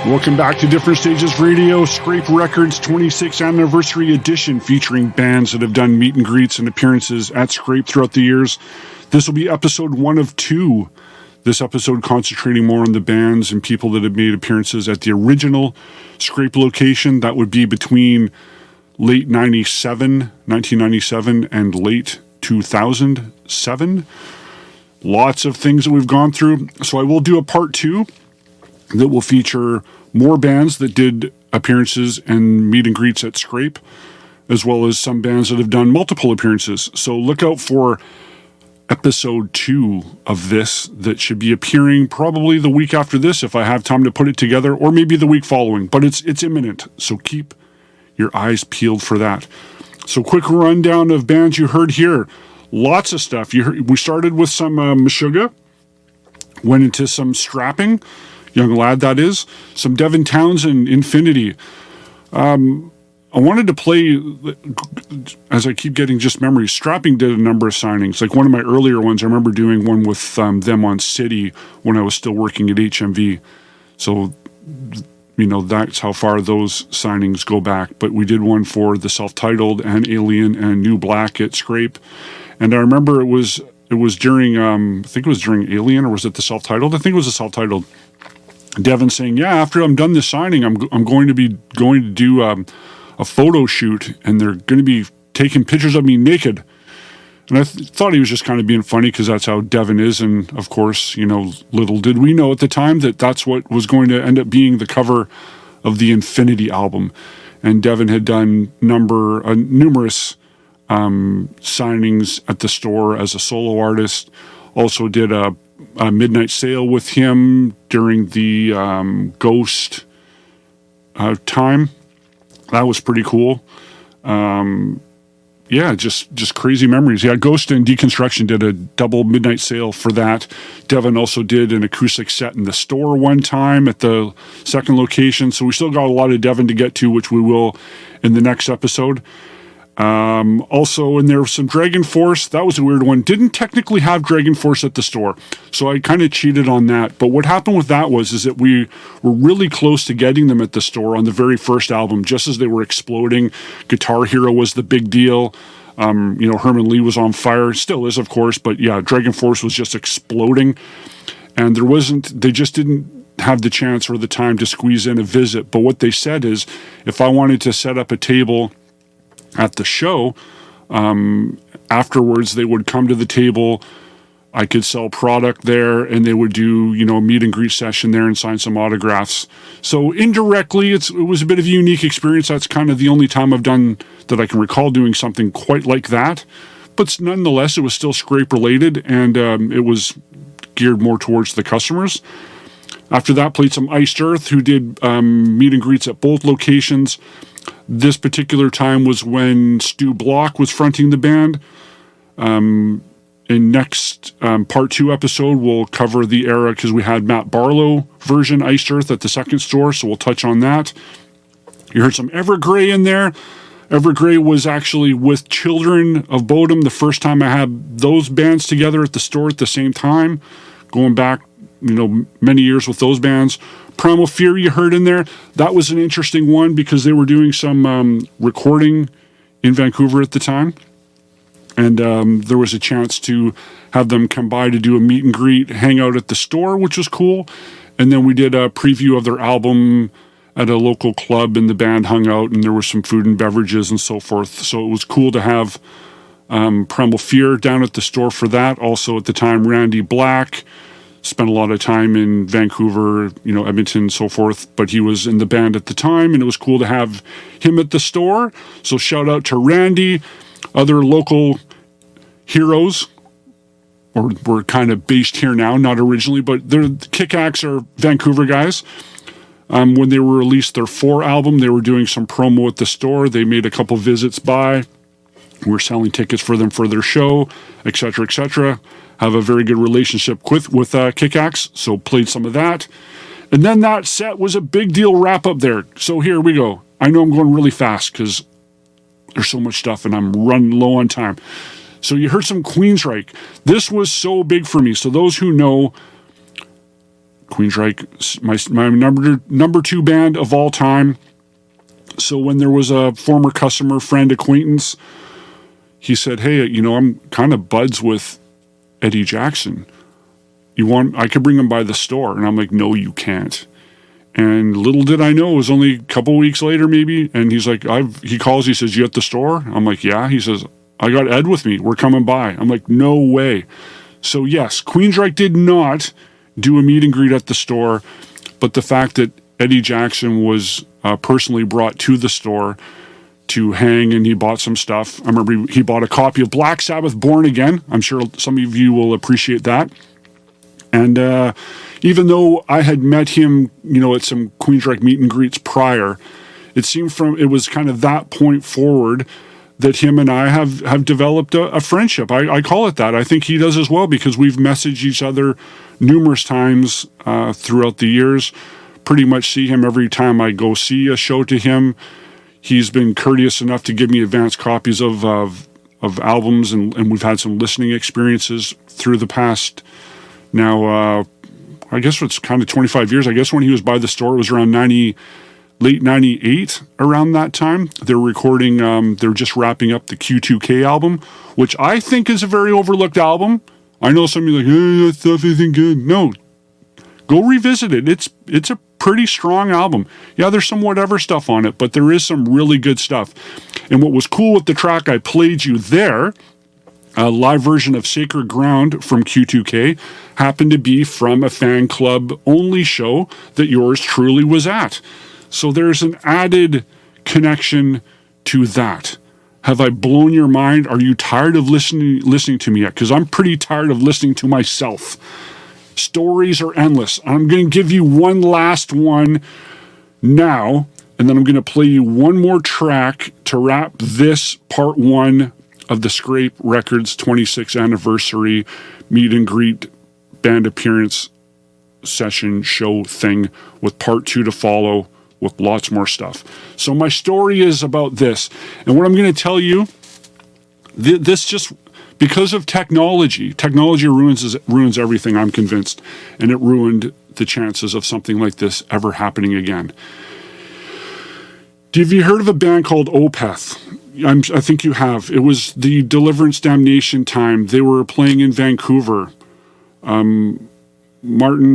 Welcome back to Different Stages Radio, Scrape Records 26th Anniversary Edition, featuring bands that have done meet and greets and appearances at Scrape throughout the years. This will be episode 1 of 2. This episode concentrating more on the bands and people that have made appearances at the original Scrape location. That would be between late 1997, and late 2007. Lots of things that we've gone through. So I will do a part 2 that will feature more bands that did appearances and meet and greets at Scrape, as well as some bands that have done multiple appearances. So look out for episode 2 of this that should be appearing probably the week after this if I have time to put it together, or maybe the week following, but it's imminent. So keep your eyes peeled for that. So quick rundown of bands you heard here. Lots of stuff. We started with some Meshuggah, went into some Strapping, Young Lad that is, some Devin Townsend, Infinity. I wanted to play, as I keep getting just memories, Strapping did a number of signings. Like one of my earlier ones, I remember doing one with them on City when I was still working at HMV. So, you know, that's how far those signings go back. But we did one for the Self-Titled and Alien and New Black at Scrape. And I remember it was during, I think it was during Alien, or was it the Self-Titled? I think it was the Self-Titled. Devin saying, yeah, after I'm done this signing, I'm going to do a photo shoot, and they're going to be taking pictures of me naked. And I thought he was just kind of being funny because that's how Devin is. And of course, you know, little did we know at the time that that's what was going to end up being the cover of the Infinity album. And Devin had done numerous signings at the store as a solo artist. Also did a midnight sale with him during the Ghost time. That was pretty cool. Yeah, just crazy memories. Yeah, Ghost and Deconstruction did a double midnight sale for that. Devin also did an acoustic set in the store one time at the second location. So we still got a lot of Devin to get to, which we will in the next episode. Also, and there was some Dragon Force. That was a weird one. Didn't technically have Dragon Force at the store, so I kind of cheated on that. But what happened with that is that we were really close to getting them at the store on the very first album, just as they were exploding. Guitar Hero was the big deal. You know, Herman Lee was on fire, still is, of course. But yeah, Dragon Force was just exploding, and they just didn't have the chance or the time to squeeze in a visit. But what they said is, if I wanted to set up a table at the show, afterwards they would come to the table, I could sell product there, and they would do, you know, a meet and greet session there and sign some autographs. So indirectly, it was a bit of a unique experience. That's kind of the only time I've done that I can recall doing something quite like that. But nonetheless, it was still Scrape related, and it was geared more towards the customers. After that, played some Iced Earth, who did meet and greets at both locations. This particular time was when Stu Block was fronting the band. In next part 2 episode, we'll cover the era because we had Matt Barlow version Iced Earth at the second store, so we'll touch on that. You heard some Evergrey in there. Evergrey was actually with Children of Bodom the first time I had those bands together at the store at the same time, going back, you know, many years with those bands. Primal Fear you heard in there. That was an interesting one because they were doing some recording in Vancouver at the time. And there was a chance to have them come by to do a meet and greet, hang out at the store, which was cool. And then we did a preview of their album at a local club, and the band hung out, and there was some food and beverages and so forth. So it was cool to have Primal Fear down at the store for that. Also at the time, Randy Black spent a lot of time in Vancouver, you know, Edmonton, so forth, but he was in the band at the time, and it was cool to have him at the store. So shout out to Randy. Other local heroes, or we're kind of based here now, not originally, but the Kick Axe are Vancouver guys. When they released their 4 album, they were doing some promo at the store. They made a couple visits by. We're selling tickets for them for their show, etc., etc. Have a very good relationship with Kick Axe, so played some of that. And then that set was a big deal wrap up there. So here we go. I know I'm going really fast because there's so much stuff and I'm running low on time. So you heard some Queensrÿche. This was so big for me. So those who know, Queensrÿche, my number 2 band of all time. So when there was a former customer, friend, acquaintance, he said, hey, you know, I'm kind of buds with Eddie Jackson. I could bring him by the store. And I'm like, no, you can't. And little did I know, it was only a couple weeks later maybe. And he's like, he calls, he says, you at the store? I'm like, yeah. He says, I got Ed with me. We're coming by. I'm like, no way. So yes, Queensrÿche did not do a meet and greet at the store, but the fact that Eddie Jackson was personally brought to the store to hang, and he bought some stuff. I remember he bought a copy of Black Sabbath Born Again. I'm sure some of you will appreciate that. And even though I had met him, you know, at some Queensrÿche meet and greets prior, it seemed it was kind of that point forward that him and I have developed a friendship. I call it that. I think he does as well, because we've messaged each other numerous times throughout the years. Pretty much see him every time I go see a show to him. He's been courteous enough to give me advanced copies of albums, and we've had some listening experiences through the past, now, I guess it's kind of 25 years. I guess when he was by the store, it was around late 98, around that time. They're recording, they're just wrapping up the Q2K album, which I think is a very overlooked album. I know some of you are like, hey, that stuff isn't good. No, go revisit it. It's a pretty strong album. Yeah, there's some whatever stuff on it, but there is some really good stuff. And what was cool with the track I played you there, a live version of Sacred Ground from Q2K, happened to be from a fan club only show that yours truly was at. So there's an added connection to that. Have I blown your mind? Are you tired of listening to me yet? Because I'm pretty tired of listening to myself. Stories are endless. I'm going to give you one last one now, and then I'm going to play you one more track to wrap this part one of the Scrape Records 26th anniversary meet and greet band appearance session show thing, with part two to follow with lots more stuff. So my story is about this, and what I'm going to tell you, this just... because of technology ruins everything, I'm convinced, and it ruined the chances of something like this ever happening again. Have you heard of a band called Opeth? I think you have. It was the Deliverance Damnation time. They were playing in Vancouver. Martin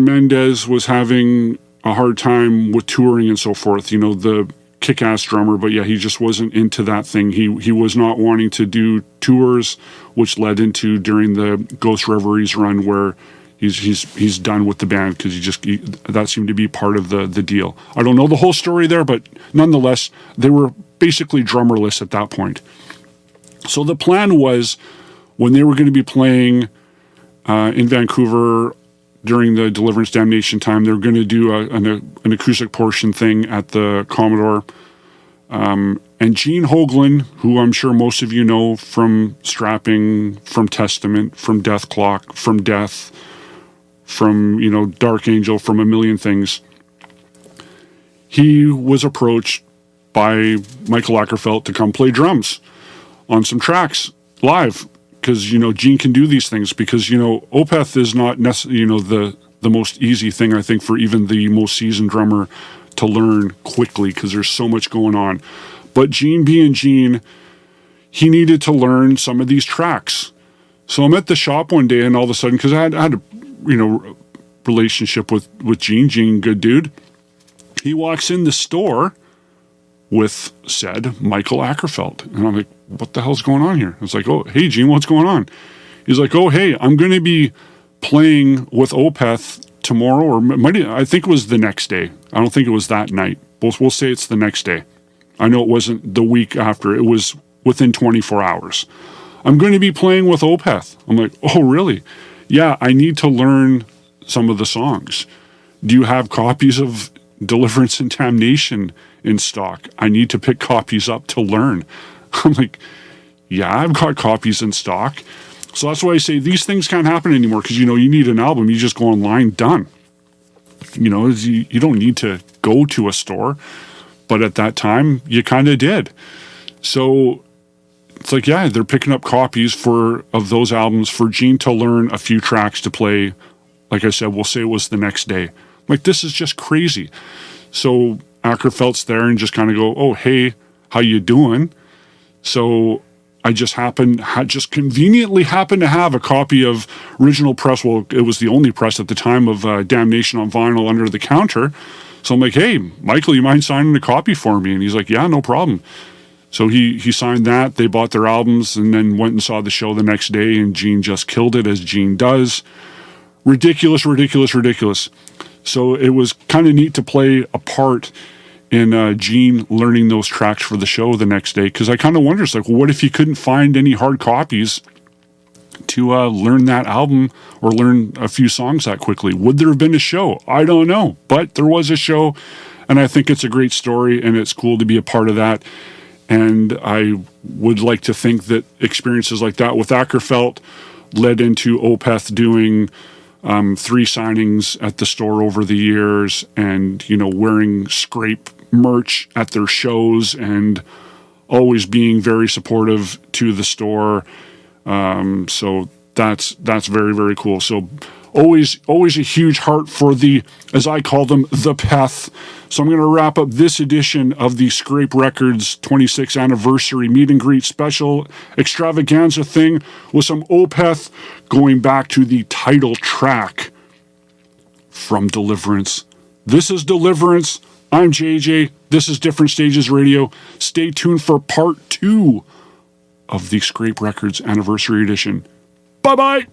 Mendez was having a hard time with touring and so forth. You know, the kick-ass drummer, but yeah, he just wasn't into that thing. He was not wanting to do tours, which led into during the Ghost Reveries run where he's done with the band, because that seemed to be part of the deal. I don't know the whole story there, but nonetheless, they were basically drummerless at that point. So the plan was, when they were going to be playing in Vancouver during the Deliverance Damnation time, they're going to do an acoustic portion thing at the Commodore. And Gene Hoglan, who I'm sure most of you know from Strapping, from Testament, from Death Clock, from Death, from, Dark Angel, from a million things, he was approached by Michael Ackerfeld to come play drums on some tracks live. Because, Gene can do these things, because, Opeth is not necessarily, the most easy thing, I think, for even the most seasoned drummer to learn quickly, because there's so much going on. But Gene being Gene, he needed to learn some of these tracks. So I'm at the shop one day, and all of a sudden, because I had a, relationship with Gene, good dude. He walks in the store with said Michael Ackerfeld. And I'm like, what the hell's going on here? I was like, oh, hey, Gene, what's going on? He's like, oh, hey, I'm going to be playing with Opeth tomorrow, or I think it was the next day. I don't think it was that night. We'll say it's the next day. I know it wasn't the week after. It was within 24 hours. I'm going to be playing with Opeth. I'm like, oh, really? Yeah, I need to learn some of the songs. Do you have copies of Deliverance and Damnation in stock? I need to pick copies up to learn. I'm like, yeah, I've got copies in stock. So that's why I say these things can't happen anymore, because, you need an album. You just go online, done. You don't need to go to a store. But at that time, you kind of did. So it's like, yeah, they're picking up copies of those albums for Gene to learn a few tracks to play. Like I said, we'll say it was the next day. Like, this is just crazy. So Ackerfeld's there and just kind of go, oh, hey, how you doing? So I just conveniently happened to have a copy of original press. Well, it was the only press at the time of Damnation on vinyl under the counter. So I'm like, hey, Michael, you mind signing a copy for me? And he's like, yeah, no problem. So he signed that. They bought their albums and then went and saw the show the next day, and Gene just killed it, as Gene does. Ridiculous. So it was kind of neat to play a part in Gene learning those tracks for the show the next day, because I kind of wonder, well, what if he couldn't find any hard copies to learn that album or learn a few songs that quickly? Would there have been a show? I don't know, but there was a show, and I think it's a great story, and it's cool to be a part of that. And I would like to think that experiences like that with Ackerfeld led into Opeth doing 3 signings at the store over the years, and, wearing Scrape merch at their shows and always being very supportive to the store. So that's very, very cool. So always a huge heart for the, as I call them, the Peth. So I'm going to wrap up this edition of the Scrape Records 26th anniversary meet and greet special extravaganza thing with some Opeth, going back to the title track from Deliverance. This is Deliverance. I'm JJ. This is Different Stages Radio. Stay tuned for part 2 of the Scrape Records anniversary edition. Bye-bye.